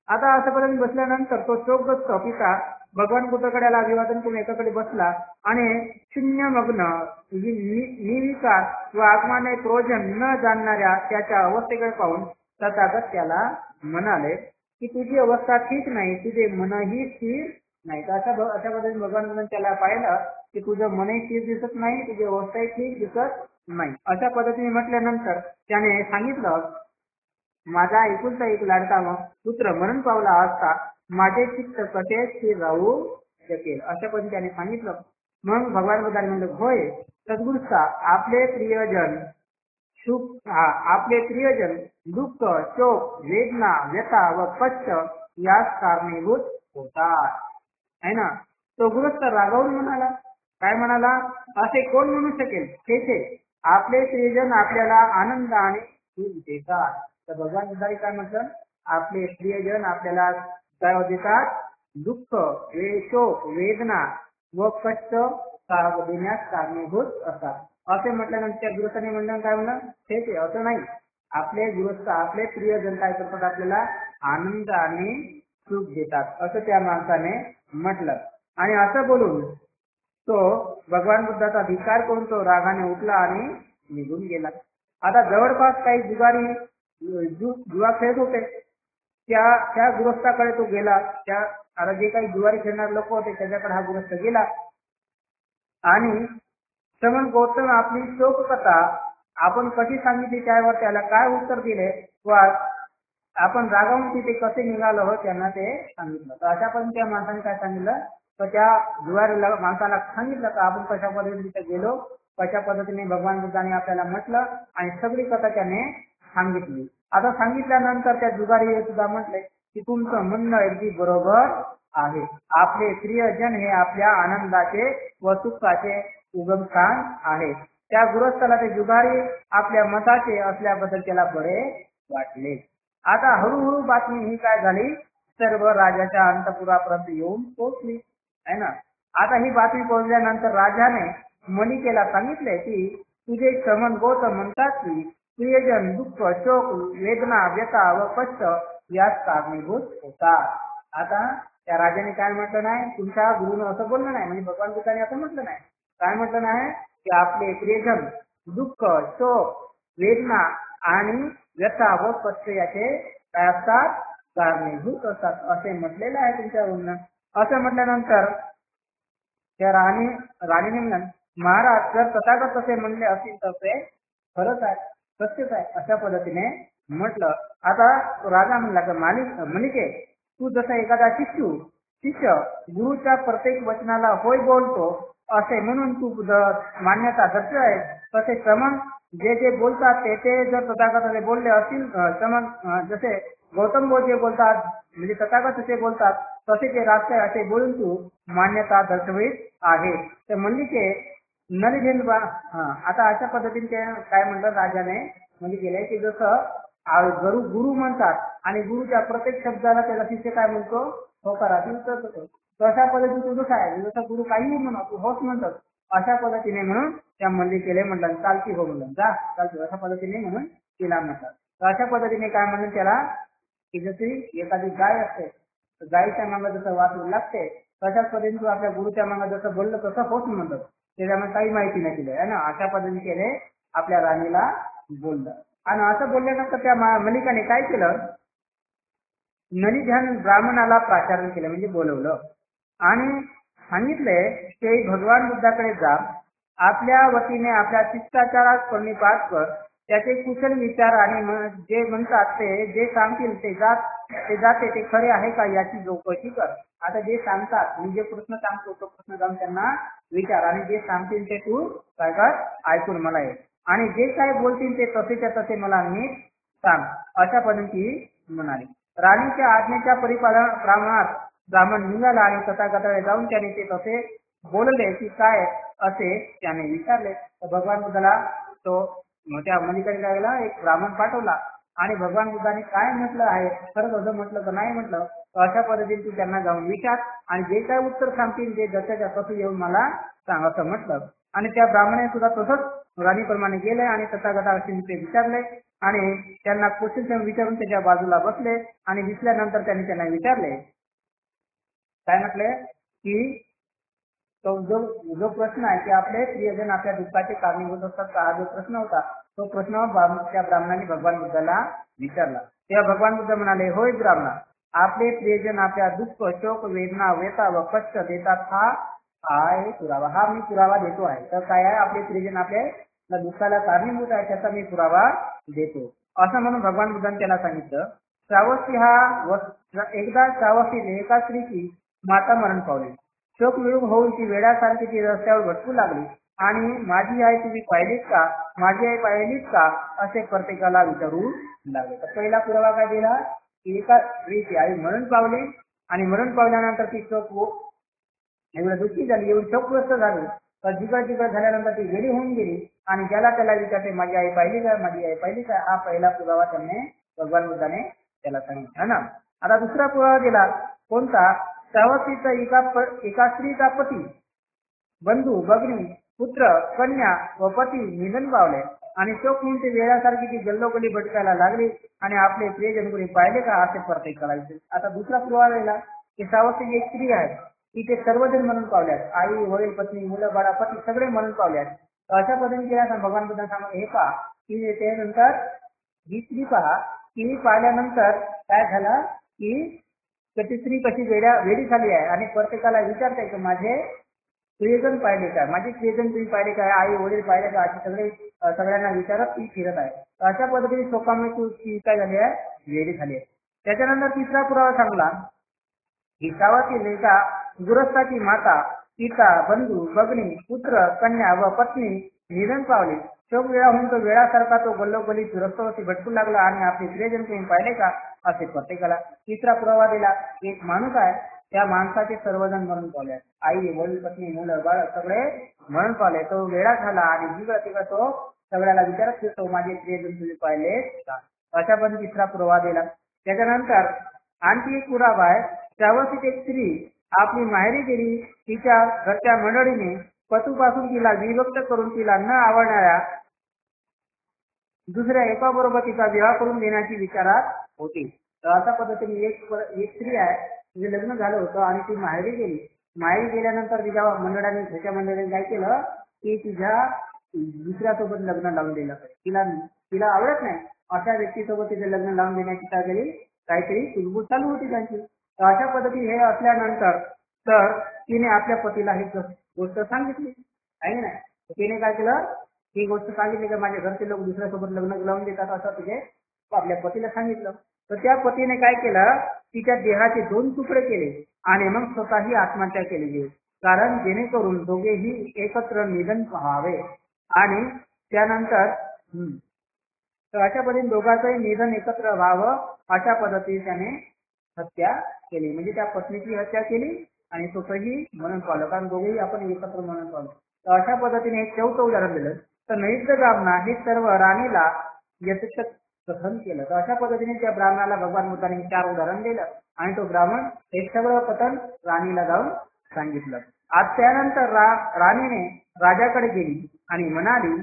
आता अशापर्यंत बसल्यानंतर तो शोकग्रस्त पिता भगवान बुद्धाकडे आला, अभिवादन करून एकाकडे बसला आणि शून्य मग्न निर्विकार व आत्माने प्रयोजन न जाणणाऱ्या त्याच्या अवस्थेकडे पाहून तथागत त्याला म्हणाले की तुझी अवस्था ठीक नाही, तुझे मनही स्थिर नाही. तर अशा पद्धतीने भगवान बुद्धांनी त्याला पाहिलं की तुझं मनही स्थिर दिसत नाही, तुझी अवस्थाही ठीक दिसत नाही. अशा पद्धतीने म्हटल्यानंतर त्याने सांगितलं, माझा एकुलता एक लाडका पुत्र मरण पावला असता माझे चित्त कसे स्थिर राहू शकेल, अशा पद्धतीने त्याने सांगितलं. मग भगवान बुद्धांनी म्हणलं, होय सद्गुरूचा आपले प्रियजन आपले प्रियजन दुःख, शोक, वेदना, व्यथा व कष्ट यास कारणीभूत होतात, है ना. तो गृहस्थ रागावून म्हणाला, काय म्हणाला, असे कोण म्हणू शकेल तेथे आपले प्रियजन आपल्याला आनंद आणि सुख देतात. तर भगवान बुद्धांनी काय म्हटलं, आपले प्रियजन आपल्याला काय देतात, दुःख, शोक, वेदना व कष्ट देण्यास कारणीभूत असतात. असे म्हटल्यानंतर त्या गृहस्थाने म्हणलं, काय म्हणलं, तेच आहे, असं नाही. आपले गृहस्थ आपले प्रियजन काय करतात, आपल्याला आनंद आणि सुख देतात, असं त्या माणसाने म्हटलं. आणि असं बोलून तो भगवान बुद्धाचा धिक्कार करून तो रागाने उठला आणि निघून गेला. आता जवळपास काही जुगारी जुवा खेळत होते, त्या गृहस्थाकडे तो गेला. त्या आता जे काही जुवारी खेळणारे लोक होते त्याच्याकडे हा गृहस्थ गेला आणि श्रवण गौतम आपली शोककथा आपण कशी सांगितली त्यावर त्याला काय उत्तर दिले व आपण रागावून तिथे कसे निघालो हो त्यांना ते सांगितलं. तर अशा पण त्या माणसाने काय सांगितलं, तर त्या जुवारी माणसाला सांगितलं का आपण कशा पद्धतीने तिथे गेलो, कशा पद्धतीने भगवान बुद्धाने आपल्याला म्हटलं आणि सगळी कथा त्याने सांगितली. आता सांगितल्यानंतर त्या जुगारी सुद्धा म्हटले की तुमचं म्हणणं अगदी बरोबर आहे. आपले प्रियजन हे आपल्या आनंदाचे व सुखाचे उगमस्थान आहे. त्या गृहस्थाला ते जुगारी आपल्या मताचे असल्याबद्दल त्याला बरे वाटले. आता हळूहळू बातमी ही काय झाली, सर्व राजाच्या अंतपुरापर्यंत येऊन पोहोचली, आहे ना. आता ही बातमी पोहोचल्यानंतर राजाने मलिकेला सांगितले की तुझे श्रमण गौतम म्हणतात की प्रियजन दुःख, शोक, वेदना, व्यथा व कष्ट यास कारणीभूत होतात. आता त्या राजाने काय म्हटलं नाही, तुमच्या गुरुनं असं बोललं नाही, म्हणजे भगवान बुद्धाने असं म्हटलं नाही. काय म्हटलं नाही की आपले प्रियजन दुःख, शोक, वेदना आणि व्यथा व कष्ट याचे काय असतात, कारणीभूत असतात, असे म्हटलेलं आहे तुमच्या गुरुनं. असं म्हटल्यानंतर त्या राणीने म्हणलं, महाराज जर तथागत असे म्हणले असतील तर ते खरंच आहे, सत्यच आहे, अशा पद्धतीने म्हटलं. आता राजा म्हणला की मलिके, तू जसा एखादा शिष्य गुरुच्या प्रत्येक वचनाला होय बोलतो असे म्हणून तू मान्यता करतो आहे, तसे श्रमण जे जे बोलतात ते जर तथागत बोलले असतील, श्रमण जसे गौतम बुद्ध जे बोलतात म्हणजे तथागत असे बोलतात तसे ते राष्ट्र असे बोलून तू मान्यता दर्शवित आहे. तर मल्लिके नरझेन आता अशा पद्धतीने काय म्हणतात राजाने म्हणजे केलंय की जसं गुरु म्हणतात आणि गुरुच्या प्रत्येक शब्दाला त्याला शिष्य काय म्हणतो, होकारातील उत्तर देतो. तशा पद्धतीने तू जसं आहे, जसं गुरु काहीही म्हणा तू होच म्हणतात, अशा पद्धतीने म्हणून त्या मल्लिकेला म्हणतात चालती हो म्हणून जा चालती, अशा पद्धतीने म्हणून तिला म्हणतात. तर अशा पद्धतीने काय म्हणून त्याला की जशी एखादी गाय असते तर गायीच्या मागे जसं वासरू लागते तशाच पद्धतीने तू आपल्या गुरुच्या मागे जसं बोललं तसं होच म्हणतात, त्याच्यामुळे काही माहिती नाही दिली आहे ना. अशा पद्धतीने त्याने आपल्या राणीला बोललं आणि असं बोलल्यानंतर त्या मलिकाने काय केलं, नलिध्यान ब्राह्मणाला प्राचारण केलं म्हणजे बोलवलं आणि सांगितले की भगवान बुद्धाकडे जा, आपल्या वतीने आपल्या शिष्टाचारात प्रणिपात कर, त्याचे कुशल विचार आणि जे म्हणतात ते जे सांगतील ते जाते ते खरे आहे का याची चौकशी कर. आता जे सांगतात मी जे प्रश्न सांगतो तो प्रश्न जाऊन त्यांना विचार आणि जे सांगतील ते तू काय कर ऐकून मला ये आणि जे काय बोलतील ते तसेच्या तसे मला नीट सांग, अशा पद्धती म्हणाली. राणीच्या आज्ञेच्या परिपालनाप्रमाणात ब्राह्मण निघाला आणि तथागताकडे जाऊन त्याने ते तसे बोलले की काय असे त्याने विचारले. तर भगवान बुद्धाला तो त्या मलिकेने काय केला, एक ब्राह्मण पाठवला आणि भगवान बुद्धाने काय म्हटलं आहे, खरंच असं म्हटलं तर नाही म्हटलं, तर अशा पद्धतीने तू त्यांना जाऊन विचार आणि जे काय उत्तर सांगतील ते जशाच्या तसं येऊन मला सांग असं म्हटलं. आणि त्या ब्राह्मणाने सुद्धा तसंच राणीप्रमाणे गेले आणि तथागताशी ते विचारले आणि त्यांना क्वेश्चन विचारून त्याच्या बाजूला बसले आणि दिसल्यानंतर त्यांनी त्यांना विचारले, काय म्हटले की तो जो प्रश्न आहे की आपले प्रियजन आपल्या दुःखाचे कारणीभूत असतात का, हा जो प्रश्न होता तो प्रश्न त्या ब्राह्मणाने भगवान बुद्धाला विचारला. तेव्हा भगवान बुद्ध म्हणाले, होय ब्राह्मणा, आपले प्रियजन आपल्या दुःख, शोक, वेदना, व्यथा व कष्ट देतात, हा आहे पुरावा. हा मी पुरावा देतो आहे. तर काय आहे, आपले प्रियजन आपल्या दुःखाला कारणीभूत आहे त्याचा मी पुरावा देतो असं म्हणून भगवान बुद्धांनी त्याला सांगितलं. श्रावस्ती एकदा श्रावस्तीने एका स्त्रीची माता मरण पावली. शोक विळूक होऊन ती वेड्यासारखी ती रस्त्यावर भटकू लागली आणि माझी आई तुम्ही पाहिलीच का, माझी आई पाहिलीच का असे प्रत्येकाला विचारू लागले. तर पहिला पुरावा काय दिला की एका स्त्रीची आई मरण पावली आणि मरण पावल्यानंतर ती एवढं दुःखी झाली, एवढी शोकग्रस्त झाली, तर जिकड झाल्यानंतर ती वेडी होऊन गेली आणि ज्याला त्याला विचारते माझी आई पाहिली काय, माझी आई पाहिली काय, हा पहिला पुरावा त्यांनी भगवान बुद्धाने त्याला सांगितला ना. आता दुसरा पुरावा दिला कोणता, श्रावस्तीचा एका स्त्रीचा पती, बंधू, भगिनी, पुत्र, कन्या व पती निधन पावले आणि शोक म्हणून ती वेळासारखी ती गल्लोगल्ली भटकायला लागली आणि आपले प्रियजन कोणी पाहिले का असे प्रत्येकाला विचारले. आता दुसरा पुरावा दिला की श्रावस्ती एक स्त्री आहे, ती ते सर्वजण म्हणून पावल्यात, आई वडील पत्नी मुलं बाळा पती सगळे म्हणून पावल्यात. अशा पद्धतीने केल्या भगवान बुद्धांना सांगितलं, हे पहा की त्यानंतर ही स्त्री पहा की पाहिल्यानंतर काय झालं की ती स्त्री कशी वेडी झाली आहे आणि प्रत्येकाला विचारते की माझे प्रियजन पाहिले काय, माझे प्रियजन तुम्ही पाहिले काय, आई वडील पाहिले का, अशी सगळ्यांना विचारत ती फिरत आहे. अशा पद्धतीने शोकामुळे ती काय झाली आहे, वेडी झाली आहे. त्याच्यानंतर तिसरा पुरावा सांगला की गावातील एका गृहस्थाची माता, पिता, बंधू, भगिनी, पुत्र, कन्या व पत्नी निधन पावली. शोक वेळा होऊन तो वेळासारखा तो गल्लोगल्ली रस्त्यावरती भटकू लागला आणि आपले प्रियजन तुम्ही पाहिले का असे प्रत्येकाला. तिसरा पुरावा दिला, एक माणूस आहे, त्या माणसाचे सर्वजण मरण पावले, आई वडील पत्नी मुलं बाळ सगळे मरण पावले. तो वेळा झाला आणि जिकडं तिकडं तो सगळ्याला विचारत फिरतो माझे प्रियजन तुम्ही पाहिले का. अशा पण तिसरा पुरावा दिला. त्याच्यानंतर आणखी एक पुरावा आहे, श्रावस्तीत एक स्त्री आपली माहेरी गेली, तिच्या घरच्या मंडळीने पतीपासून तिला विभक्त करून तिला न आवडणाऱ्या दुसऱ्या एकाबरोबर तिचा विवाह करून देण्याची विचारात होती. तर अशा पद्धतीने एक स्त्री आहे, तिचे लग्न झालं होतं आणि ती माहेरी गेली. माहेरी गेल्यानंतर तिच्या घरच्या मंडळीने काय केलं की तिच्या दुसऱ्यासोबत लग्न लावून दिलं. तिला आवडत नाही अशा व्यक्तीसोबत तिचे लग्न लावून देण्याची काय केली, काहीतरी कुलबुल चालू होती त्यांची. तर अशा पद्धती हे असल्यानंतर तर तिने आपल्या पतीला ही गोष्ट सांगितली आहे ना. तिने काय केलं, ही गोष्ट सांगितली की माझ्या घरचे लोक दुसऱ्यासोबत लग्न लावून देतात असं तिने आपल्या पतीला सांगितलं. तर त्या पतीने काय केलं, तिच्या देहाचे 2 तुकडे केले आणि मग स्वतःही आत्महत्या केली, कारण जेणेकरून दोघेही एकत्र निधन पाहावे आणि त्यानंतर तर अशा पद्धतीने दोघांचंही निधन एकत्र व्हावं अशा पद्धतीने त्याने हत्या केली. म्हणजे त्या पत्नीची हत्या केली आणि स्वतःही मरण पावलं, कारण दोघेही आपण एकत्र मरण पावलं. तर अशा पद्धतीने एक 4थं उदाहरण दिलं. तर नैद्य ब्राह्मणा हे सर्व राणीला यथेच्छ कथन केलं. तर अशा पद्धतीने त्या ब्राह्मणाला भगवान बुद्धांनी 4 उदाहरण दिलं आणि तो ब्राह्मण हे सगळं कथन राणीला जाऊन सांगितलं. आज त्यानंतर राणीने राजाकडे गेली आणि म्हणाली,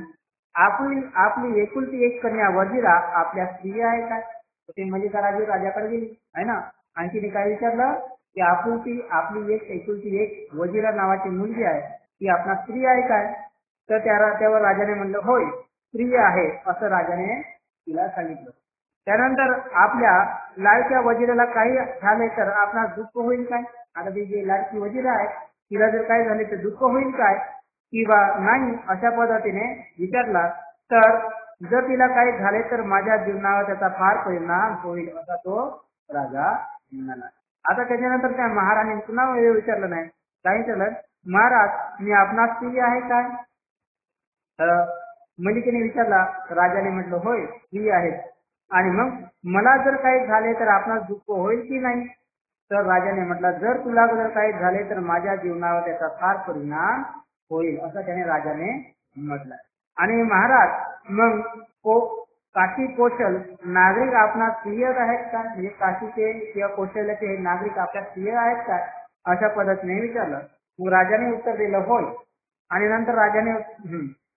आपली एकुलती एक कन्या वजिरा आपल्या स्त्री आहे काय. ते म्हणजे का राजाकडे गेली आहे ना. आणि तिने काय विचारलं की आपली एकुलती एक वजिरा नावाची मुलगी आहे, ती आपला स्त्री आहे काय. तर त्यावर राजाने म्हणलं, होय स्त्री आहे असं राजाने तिला सांगितलं. त्यानंतर आपल्या लाडक्या वजिराला काही झाले तर आपणास दुःख होईल काय. आता ती जी लाडकी वजीर आहे तिला जर काय झाले तर दुःख होईल काय किंवा नाही अशा पद्धतीने विचारला. तर जर तिला काही झाले तर माझ्या जीवनावर त्याचा फार परिणाम होईल असा तो राजा म्हणाला. आता त्याच्यानंतर त्या महाराणी पुन्हा विचारलं नाही, काय विचारलं, महाराज मी आपणास स्त्री आहे काय. मलिकेने विचारला, राजाने म्हटलं होय स्त्री आहेत. आणि मग मला जर काही झाले तर आपणास दुःख होईल की नाही. तर राजाने म्हटलं, जर तुला जर काही झाले तर माझ्या जीवनावर त्याचा फार परिणाम होईल असं त्याने राजाने म्हटलं. आणि महाराज मग काशी कौशल नागरिक आपणास प्रिय आहेत का, म्हणजे काशीचे किंवा कौशल्याचे हे नागरिक आपल्यास प्रिय आहेत का, अशा पद्धतीने विचारलं. मग राजाने उत्तर दिलं होय. आणि नंतर राजाने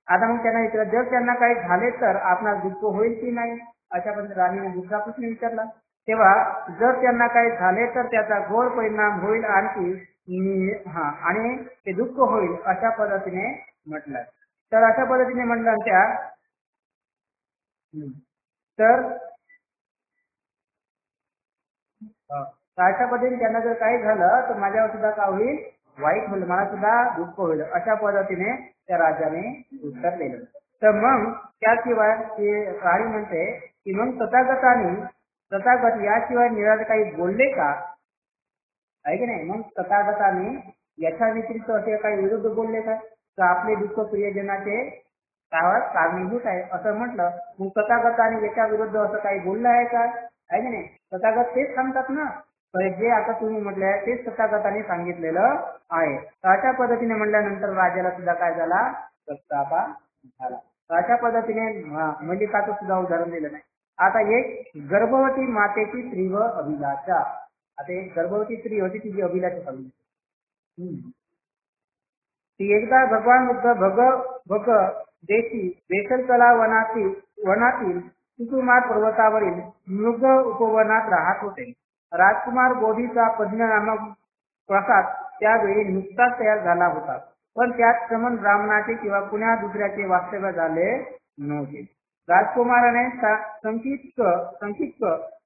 आता मग त्यांना विचारलं जर त्यांना काही झाले तर आपणास दुःख होईल की नाही, अशा पद्धतीने राणीने दुसरा प्रश्न विचारला. तेव्हा जर त्यांना काही झाले तर त्याचा घोर परिणाम होईल आणि ते दुःख होईल अशा पद्धतीने म्हटलं. तर अशा पद्धतीने म्हटलं त्या तर अशा पद्धतीने त्यांना जर काही झालं तर माझ्यावर सुद्धा काय होईल, वाईट होईल, मला सुद्धा दुःख होईल, अशा पद्धतीने त्या राजाने उत्तर दिलं. तर मग त्याशिवाय राणी म्हणते की मग तथागत याशिवाय निराळे काही बोलले का, आहे की नाही. मग तथागताने याच्या व्यतिरिक्त असे काही विरुद्ध बोलले का, तर आपले दुःख प्रियजनाचे त्यावर कारणीभूत आहे असं म्हटलं. मग तथागताने याच्या विरुद्ध असं काही बोललं आहे का, आहे की नाही. तथागत तेच सांगतात ना, तर जे आता तुम्ही म्हटले आहे तेच तथागताने सांगितलेलं आहे. तर अशा पद्धतीने म्हटल्यानंतर राजाला सुद्धा काय झाला, पश्चाताप झाला. तर अशा पद्धतीने मल्लिकाचं सुद्धा उदाहरण दिलं नाही. आता एक गर्भवती मातेची तीव्र अभिलाषा. आता एक गर्भवती स्त्री होती तिची अभिलाषा सांगितली. ती एकदा भगवान बुद्ध भग देशी बेसलकला वनातील सुकुमार पर्वतावरील मृग उपवनात राहत होते. राजकुमार बोधीचा पद्म नामक प्रसाद त्यावेळी नुकताच तयार झाला होता, पण त्यात श्रमण ब्राह्मणाचे किंवा कुण्या दुसऱ्याचे वास्तव्य झाले नव्हते. राजकुमाराने संक्षिप्त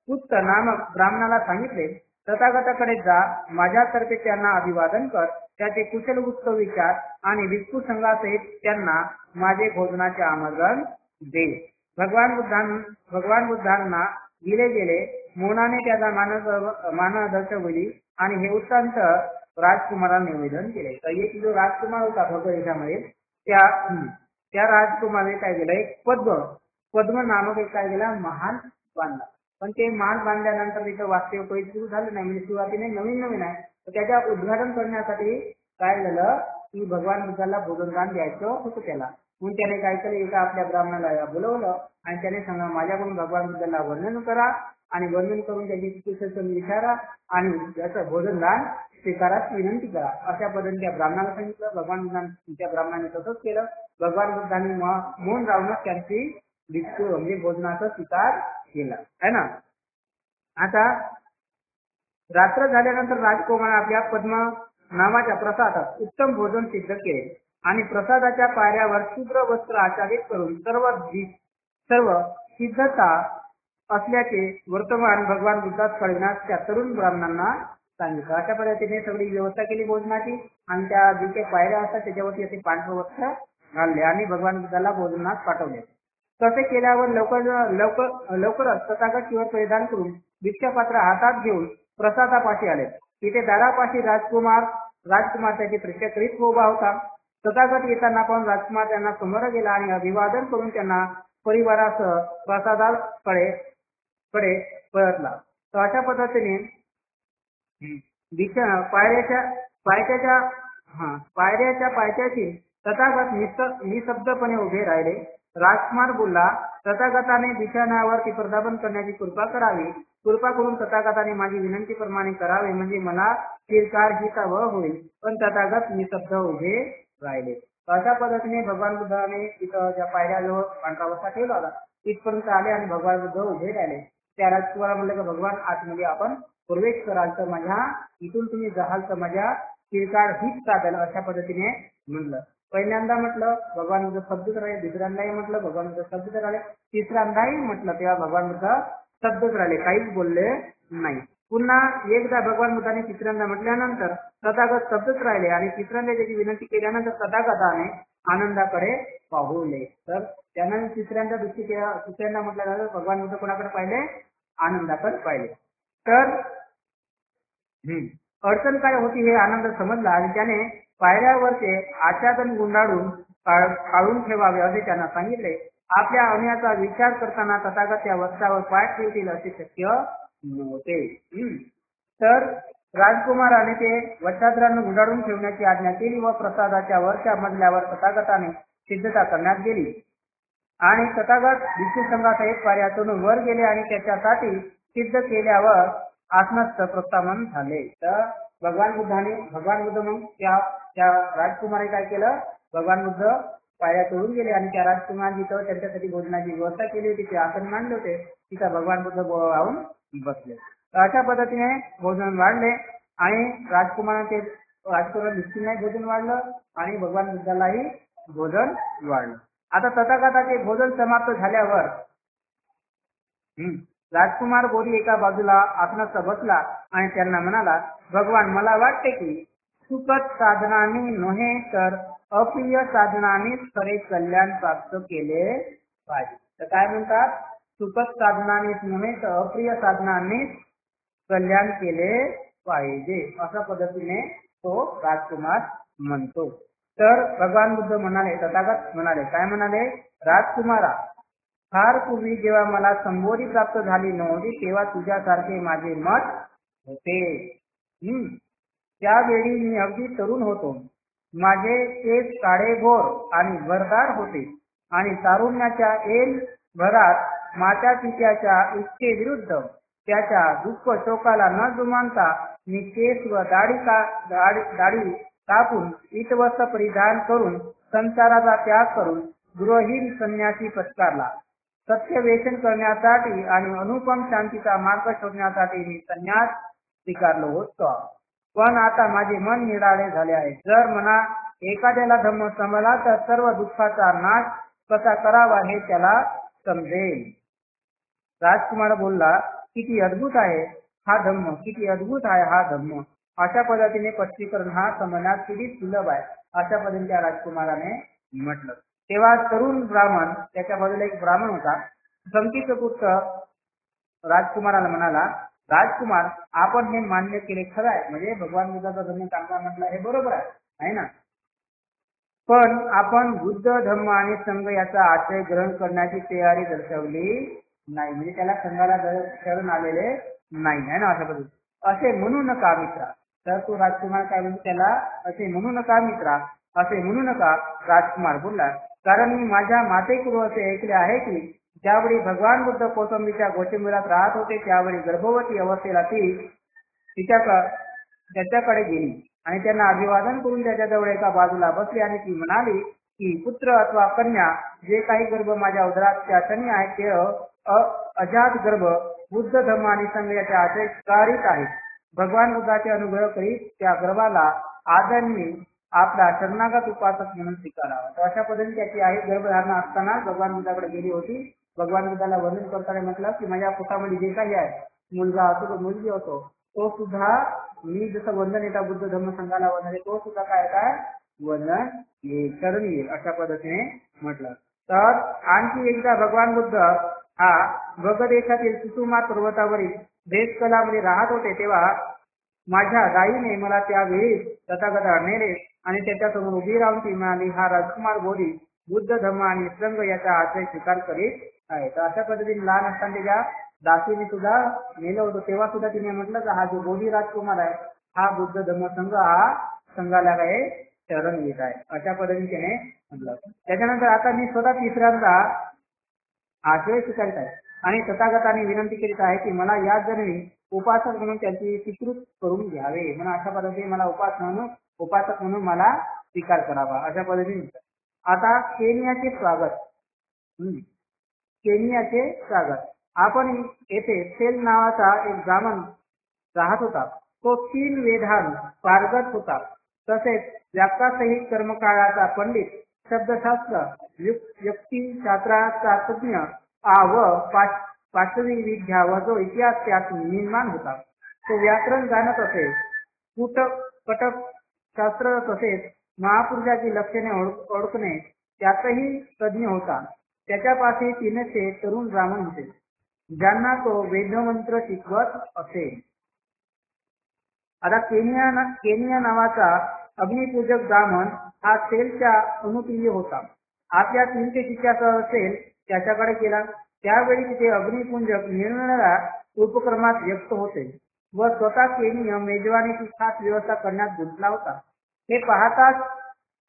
पुत्र नामक ब्राह्मणाला सांगितले, तथागताकडे जा, माझ्यातर्फे त्यांना अभिवादन कर, त्याचे कुशल उत्सव विचार आणि भिक्खू संघासहित त्यांना माझे भोजनाचे आमंत्रण दे. भगवान बुद्धांना दिले गेले. मौनाने त्याचा मान दर्शवली आणि हे वृत्तांत राजकुमाराला निवेदन केले. तर एक जो राजकुमार होता भगवद्गीतामध्ये त्या राजकुमाराने काय केलं, एक पद्म नामक एक काय केला, महाल बांधला. पण ते महाल बांधल्यानंतर तिथं वास्तव्य काही सुरू झालं नाही, म्हणजे सुरुवातीने नवीन आहे. तर त्याच्या उद्घाटन करण्यासाठी काय झालं की भगवान बुद्धाला भोजनदान द्यायचं होतं त्याला. म्हणून त्याने काय केलं, एका आपल्या ब्राह्मणाला बोलवलं आणि त्याने सांगा माझ्याकडून भगवान बुद्धाला वर्णन करा आणि वर्णन करून त्याची कुशल विचारा आणि त्याचं भोजनदान स्वीकारास विनंती करा. अशा पद्धतीने त्या ब्राह्मणाला सांगितलं. भगवान बुद्धांनी त्या ब्राह्मणाने तसंच केलं. भगवान बुद्धांनी मौन राहूनच त्यांची म्हणजे भोजनाचा स्वीकार केला, है ना. आता रात्र झाल्यानंतर राजकुमार आपल्या पद्म नावाच्या प्रसादात उत्तम भोजन सिद्ध केले आणि प्रसादाच्या पायऱ्यावर शुभ्र वस्त्र आच्छादित करून सर्व सिद्धता असल्याचे वर्तमान भगवान बुद्धास कळविण्यास त्या तरुण ब्राह्मणांना सांगितलं. अशा पद्धतीने सगळी व्यवस्था केली भोजनाची आणि त्या जिथे पायऱ्या असतात त्याच्यावरती असे पांढरे वस्त्र घालले आणि भगवान बुद्धाला भोजनास पाठवले. तसे केल्यावर लवकरच तथागत शिवर परिधान करून भिक्षापात्र हातात घेऊन प्रसादापाशी आले. तिथे दारापाशी राजकुमार त्याची प्रतीक्षा करीत उभा होता. तथागत येताना पण राजकुमार त्यांना समोर गेला आणि अभिवादन करून त्यांना परिवारासह प्रसादाकडे परतला. तर अशा पद्धतीने पायऱ्याच्या पायथ्याशी तथागत निशब्दपणे उभे राहिले. राजकुमार बोलला, तथागताने बिछाण्यावरती प्रदापन करण्याची कृपा करावी. कृपा करून तथागताने माझी विनंतीप्रमाणे करावे, म्हणजे मला चिरकाल हितावह होईल. पण तथागत निशब्द उभे राहिले. अशा पद्धतीने भगवान बुद्धाने तिथं ज्या पायऱ्याजवळ पांढरा वस्त्र ठेवला होता तिथपर्यंत आले आणि भगवान बुद्ध उभे राहिले. त्या राजकुमारा म्हणले की भगवान आतमध्ये आपण प्रवेश कराल तर माझ्या इथून तुम्ही जाहाल तर माझ्या चिरकाळ हित साधेल, अशा पद्धतीने म्हणलं. पहिल्यांदा म्हटलं भगवान बुद्ध शब्दच राहिले, दुसऱ्यांदाही म्हटलं भगवान बुद्ध शब्दच राहिले, तिसऱ्यांदाही म्हटलं तेव्हा भगवान बुद्ध शब्दच राहिले, काहीच बोलले नाही. पुन्हा एकदा भगवान बुद्धाने तिसऱ्यांदा म्हटल्यानंतर तथागत शब्दच राहिले आणि तिसऱ्यांदा त्याची विनंती केल्यानंतर तथागताने आनंदाकडे पाहुले. तर त्यानं तिसऱ्यांदा दुसऱ्यांदा म्हटल्यानंतर भगवान बुद्ध कोणाकडे पाहिले, आनंदाकडे पाहिले. तर अडचण काय होती हे आनंद समजला आणि त्याने पायऱ्यावरचे आच्छादन गुंडाळून काढून ठेवावे असे त्यांना सांगितले. आपल्या अवण्याचा विचार करताना तथागत त्या वस्त्रावर पाय ठेवतील असे शक्य नव्हते. तर राजकुमाराने ते वस्त्रांना गुंडाळून ठेवण्याची आज्ञा केली व प्रसादाच्या वरच्या मजल्यावर तथागताने सिद्धता करण्यात गेली. आणि तथागत भिक्षू संघासहित पायऱ्यातून वर गेले आणि त्याच्यासाठी सिद्ध केल्यावर आत्मस्थ प्रस्थापन झाले. तर भगवान बुद्ध मग त्या राजकुमारी काय केलं, भगवान बुद्ध पायऱ्या तोडून गेले आणि त्या राजकुमार जिथं त्यांच्यासाठी भोजनाची व्यवस्था केली होती, ते आसन मांडले होते, तिथं भगवान बुद्ध राहून बसले. तर अशा पद्धतीने भोजन वाढले आणि राजकुमार भिक्षूंनाही भोजन वाढलं आणि भगवान बुद्धालाही भोजन वाढलं. आता तथागताचे भोजन समाप्त झाल्यावर राजकुमार बोधी एका बाजूला आसनात बसला आणि त्यांना म्हणाला, भगवान, मला वाटते की सुखद साधनाने नव्हे तर अप्रिय साधनानेच खरे कल्याण प्राप्त केले पाहिजे. तर काय म्हणतात, सुखद साधनानेच नव्हे तर अप्रिय साधनानेच कल्याण केले पाहिजे, अशा पद्धतीने तो राजकुमार म्हणतो. तर भगवान बुद्ध म्हणाले, तथागत म्हणाले, काय म्हणाले, राजकुमारा, फार पूर्वी जेव्हा मला संबोधी प्राप्त झाली नव्हती तेव्हा तुझ्यासारखे माझे मत होते. त्यावेळी मी अगदी तरुण होतो. माझे केस काळेभोर आणि भरदार होते आणि तारुण्याच्या एल भरात माता पित्याच्या इच्छेविरुद्ध त्याच्या दुःख शोकाला न जुमानता मी केस व दाढी कापून इतवस्त्र परिधान करून संसाराचा त्याग करून गृहहीन संन्यासी पत्करला. सत्य वेचन करण्यासाठी आणि अनुपम शांतीचा मार्ग शोधण्यासाठी मी संन्यास स्वीकारलो होतो. पण आता माझे मन निराळे झाले आहे. जर मना एखाद्याला धम्म समजला तर सर्व दुःखाचा नाश कसा करावा हे त्याला समजेल. राजकुमार बोलला, किती अद्भुत आहे हा धम्म, किती अद्भुत आहे हा धम्म. अशा पद्धतीने स्पष्टीकरण हा समजण्यास किती सुलभ आहे, अशा पद्धतीने त्या राजकुमाराने म्हटलं. तेव्हा तरुण ब्राह्मण, त्याच्या बाजूला एक ब्राह्मण होता, संकीचा पुत्र राजकुमाराला म्हणाला, राजकुमार, आपण हे मान्य केले खरं आहे, म्हणजे भगवान बुद्धाचा धम्म चांगला म्हटला हे बरोबर आहे ना, पण आपण बुद्ध धम्म आणि संघ याचा आश्रय ग्रहण करण्याची तयारी दर्शवली नाही, म्हणजे त्याला संघाला शरण आलेले नाही आहे ना, अशा पद्धतीने असे म्हणू नका मित्रा. तर तो राजकुमार काय म्हणतो, त्याला असे म्हणू नका मित्रा, असे म्हणू नका. राजकुमार बोलला, कारण मी माझ्या मातेकडून असे ऐकले आहे की ज्यावेळी भगवान बुद्ध कौटुंबीच्या गोचिंबिरात राहत होते त्यावेळी गर्भवती अवस्थेला ती त्याच्याकडे गेली आणि त्यांना अभिवादन करून त्याच्याजवळ एका बाजूला बसली आणि ती म्हणाली की पुत्र अथवा कन्या जे काही गर्भ माझ्या उदरात त्या क्षणी आहे ते अजात गर्भ बुद्ध धम्म आणि संघ याच्या आश्रयकारीत आहे. भगवान बुद्धाचे अनुग्रह करीत त्या गर्भाला आदरणी आपला शरणागत उपासक म्हणून स्वीकारावा. तर अशा पद्धतीने त्याची आई गर्भधारणा असताना भगवान बुद्धाकडे गेली होती. भगवान बुद्धाला वंदन करताना म्हटलं की माझ्या पोटामध्ये जे काही आहे, मुलगा असो तो मुलगी असो, तो सुद्धा मी जसं वंदन येता बुद्ध धम्म संघाला वंदन तो सुद्धा काय वंदन येईल, शरण येईल, अशा पद्धतीने म्हटलं. तर आणखी एकदा भगवान बुद्ध हा भग देशातील सुषुमा पर्वतावरील भेदकलामध्ये राहत होते तेव्हा माझ्या दाईने मला त्यावेळी तथागता नेले आणि त्याच्यासमोर उभी राहून ती म्हणाली, हा राजकुमार बोधी बुद्ध धम्म आणि संघ याचा आश्रय स्वीकार करीत आहे. तर अशा पद्धतीने लहान असताना त्याच्या दासीने सुद्धा नेलं होतं, तेव्हा सुद्धा तिने म्हटलं की हा जो बोधी राजकुमार आहे हा बुद्ध धम्म संघ हा संघाला काय शरण येत आहे, अशा पद्धतीने त्याने म्हटलं. त्याच्यानंतर आता मी स्वतः तिसऱ्यांदा आश्रय स्वीकारित आहे आणि तथागताने विनंती करीत आहे की मला या जन्मी उपासक म्हणून त्यांची स्वीकृत करून घ्यावे, म्हणून अशा पद्धतीने मला उपासक म्हणून मला स्वीकार करावा, अशा पद्धतीने. आता केनियाचे स्वागत. आपण येथे सेल नावाचा एक ब्राह्मण राहत होता. तो 3 वेदांत पारंगत होता, तसेच व्याख्यासहित कर्मकाळाचा पंडित, शब्दशास्त्र युक्तिशास्त्राचा तज्ञ व पाचवी विद्या व जो इतिहास त्यात निर्माण होता. तो व्याकरण जाणत असे, कटक शास्त्र तसेच महापुरुषाची लक्षणे ओळखणे त्यातही तज्ञ होता. त्याच्यापाशी 300 तरुण ब्राह्मण होते ज्यांना तो वेदमंत्र शिकवत असे. आता केनिया नावाचा अग्निपूजक ब्राह्मण हा सेलच्या अनुप्रिय होता. आपल्या 300 शिष्यासह सेल त्याच्याकडे गेला. त्यावेळी तिथे अग्निपूजक निरनिराळ्या उपक्रमात व्यक्त होते व स्वतः केनिया मेजवानीची खास व्यवस्था करण्यात गुंतला होता. हे पाहताच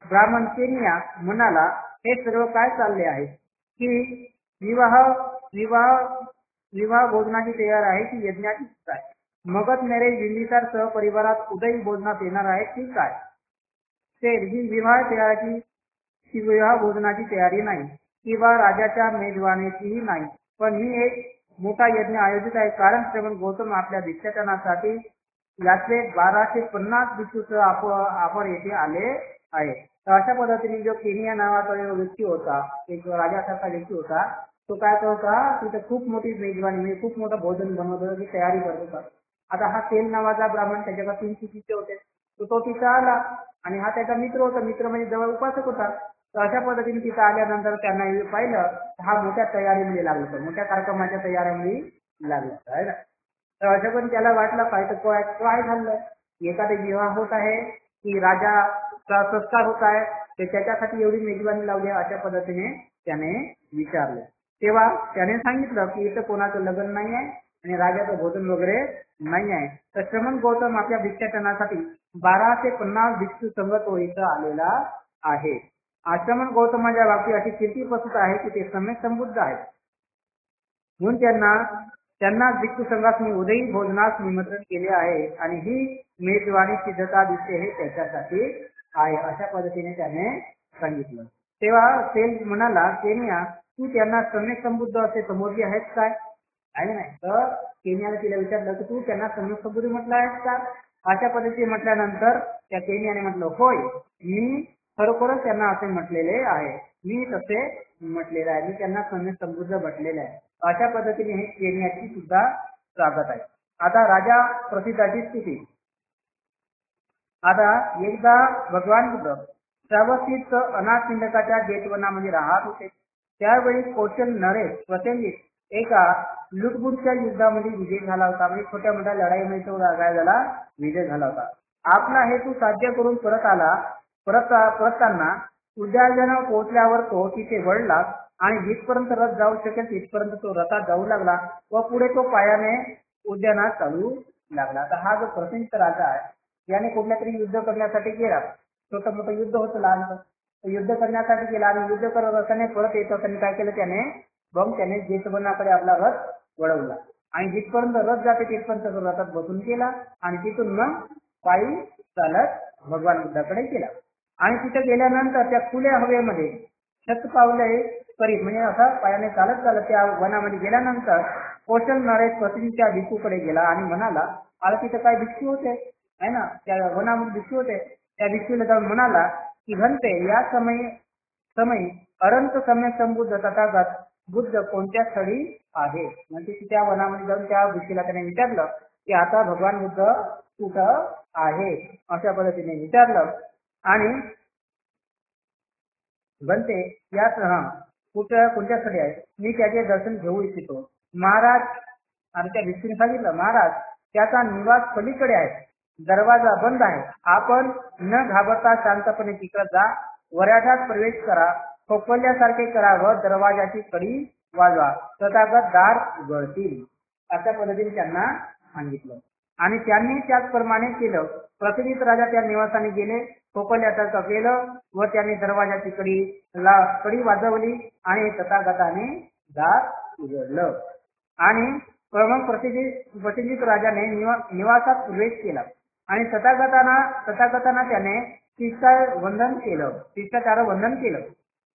ब्राह्मण केनिया म्हणाला, हे सर्व काय चालले आहे, की विवाह विवाह विवाह भोजनाची तयार आहे की यज्ञाची काय? मगध मॅरेज बिंबिसार सहपरिवारात उदयी भोजनात येणार आहे की काय? तर ही विवाह तयारीची ही विवाह भोजनाची तयारी नाही किंवा राजाच्या मेजवानीचीही नाही, पण ही एक मोठा यज्ञ आयोजित आहे. कारण श्रीमंत गौतम आपल्या भिक्षाटनासाठी यातले 1250 भिक्षूसह आपण येथे आले आहे. तर अशा पद्धतीने जो केनिया नावाचा जो व्यक्ती होता, एक राजासारखा व्यक्ती होता, तो काय करत होता, तिथे खूप मोठी मेजवानी म्हणजे खूप मोठं भोजन बनवत होता, ती तयारी करत होता. आता हा सेल नावाचा ब्राह्मण त्याच्याकडे 3 शिष्य होते, तो तिथं आला आणि हा त्याचा मित्र होता, मित्र म्हणजे जवळ उपासक होता. तर अशा पद्धतीने तिथं आल्यानंतर त्यांना पाहिलं, हा मोठ्या तयारीमध्ये लागला होता, मोठ्या कार्यक्रमाच्या तयारीमध्ये लागला होता आहे ना. तर अशा पण त्याला वाटलं काय तर काय झालं, एखादा विवाह होत आहे की राजाचा संस्कार होत आहे, तर त्याच्यासाठी एवढी मेजवानी लावली अशा पद्धतीने त्याने विचारलं. तेव्हा त्याने सांगितलं की इथं कोणाचं लग्न नाही आहे आणि राजाचं भोजन वगैरे नाही आहे. तर श्रमण गौतम आपल्या भिक्षाटनासाठी 1250 भिक्षू संघ तो इथं आलेला आहे. श्रमण गौतमाच्या बाबतीत अशी कीर्ती प्रसिद्ध आहे की ते सम्यक संबुद्ध आहेत, म्हणून त्यांना भिक्षू संघास उदयी भोजनास निमंत्रण केले आहे आणि ही मेजवानी सिद्धता दिसते हे त्याच्यासाठी आहे, अशा पद्धतीने त्याने सांगितलं. तेव्हा सेल म्हणाला, केनिया तू त्यांना सम्यक संबुद्ध असे समोरली आहेस काय? आहे नाही. तर केनियाने तिला विचारलं की तू त्यांना सम्यक संबुद्ध म्हटलं आहेस का? अशा पद्धतीने म्हटल्यानंतर त्या केनियाने म्हटलं, होय, मी खरोखरच त्यांना असे म्हटलेले आहे, मी तसे म्हटलेले आहे, मी त्यांना सम्यक संबुद्ध म्हटलेले आहे. अशा पद्धतीने हे केनियाची सुद्धा स्वागत आहे. आता राजा प्रसिद्धाची स्थिती. आता एकदा भगवान बुद्ध श्रावस्तीत अनाथपिंडकाच्या गेटवनामध्ये राहत होते. त्यावेळी कौशल नरेश प्रचंडित एका लुटबुटच्या युद्धामध्ये विजय झाला होता, म्हणजे छोट्या मोठ्या लढाईमध्ये तो काय झाला, विजय झाला होता. आपला हेतू साध्य करून परतताना उद्याजन पोहोचल्यावर तो तिथे वळला आणि जिथपर्यंत रथ जाऊ शकेल तिथपर्यंत तो रथात जाऊ लागला व पुढे तो पायाने उद्यानात चालू लागला. तर हा जो प्रसिद्ध राजा आहे, याने कुठल्या तरी युद्ध करण्यासाठी गेला, छोटं मोठं युद्ध होतं लहान, युद्ध करण्यासाठी गेला आणि युद्ध करत असताना परत येत असताना काय केलं त्याने जेतवनाकडे आपला रथ वळवला आणि जिथपर्यंत रथ जाते तिथपर्यंत तो रथात बसून गेला आणि तिथून मग पायी चालत भगवान बुद्धाकडे गेला. आणि तिथे गेल्यानंतर त्या खुल्या हवेमध्ये शतपावले करीत म्हणजे असं पायाने चालत चालत त्या वनामध्ये गेल्यानंतर कौशल नरेश पत्नीच्या भिक्षूकडे गेला आणि म्हणाला, आता तिथे काय भिक्षू होते आहे ना, त्या वनामध्ये भिक्षू होते, त्या भिक्षूला जाऊन म्हणाला की घंटे या समय अनंत समय संबुद्ध तथागत बुद्ध कोणत्या स्थळी आहे. म्हणजे त्या वनामध्ये जाऊन त्या भिक्षूला त्याने विचारलं की आता भगवान बुद्ध कुठं आहे, अशा पद्धतीने विचारलं. आणि बनते याच कोणत्या स्थळी आहे, मी त्याचे दर्शन घेऊ इच्छितो. महाराज आणि त्या भिक्षूने सांगितलं, महाराज त्याचा निवास पलीकडे आहे, दरवाजा बंद आहे, आपण न घाबरता शांतपणे तिकडे जा, वऱ्हाडात प्रवेश करा, खोकल्यासारखे करा व दरवाजाची कडी वाजवा, तथागत दार उघडतील, अशा पद्धतीने त्यांना सांगितलं. आणि त्यांनी त्याचप्रमाणे केलं. प्रतिनिध राजा त्या निवासाने गेले, खोकल्यासारखं केलं व त्यांनी दरवाजाची कडी वाजवली आणि तथागताने दार उघडलं. आणि मग प्रतिनिध राजाने निवासात प्रवेश केला आणि तथागताना त्याने शिष्टाचार वंदन केलं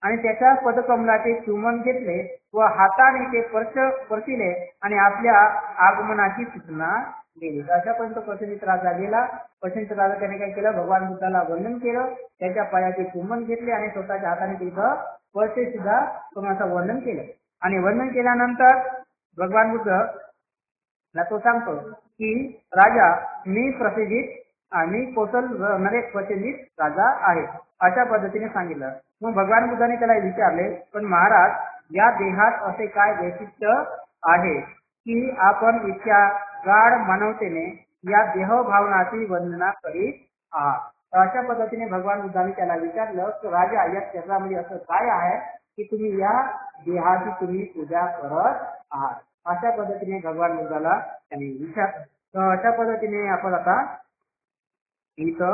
आणि त्याच्या पदकमलाचे चुंबन घेतले व हाताने ते परतिले आणि आपल्या आगमनाची सूचना दिली. अशापर्यंत प्रतिनिध राजा गेला. प्रतिनिध राजा त्याने काय केलं, भगवान बुद्धाला वंदन केलं, त्याच्या पायाचे चुंबन घेतले आणि स्वतःच्या हाताने तिथं परते सुद्धा तुम्हाला वंदन केलं. आणि वंदन केल्यानंतर भगवान बुद्ध तो सांगतो की राजा मी कौशल नरेश प्रसिद्ध राजा आहे, अशा पद्धतीने सांगितलं. मग भगवान बुद्धाने त्याला विचारले, पण महाराज या देहात असे काय वैशिष्ट्य आहे की आपण इतक्या गाढ मानवतेने या देहभावनाची वंदना करीत आहात. अशा पद्धतीने भगवान बुद्धाने त्याला विचारलं की राजा या शरीरामध्ये असं काय आहे की तुम्ही या देहाची तुम्ही पूजा करत आहात. अशा पद्धतीने भगवान बुद्धाला त्यांनी विचारलं. तर अशा पद्धतीने आपण आता इथं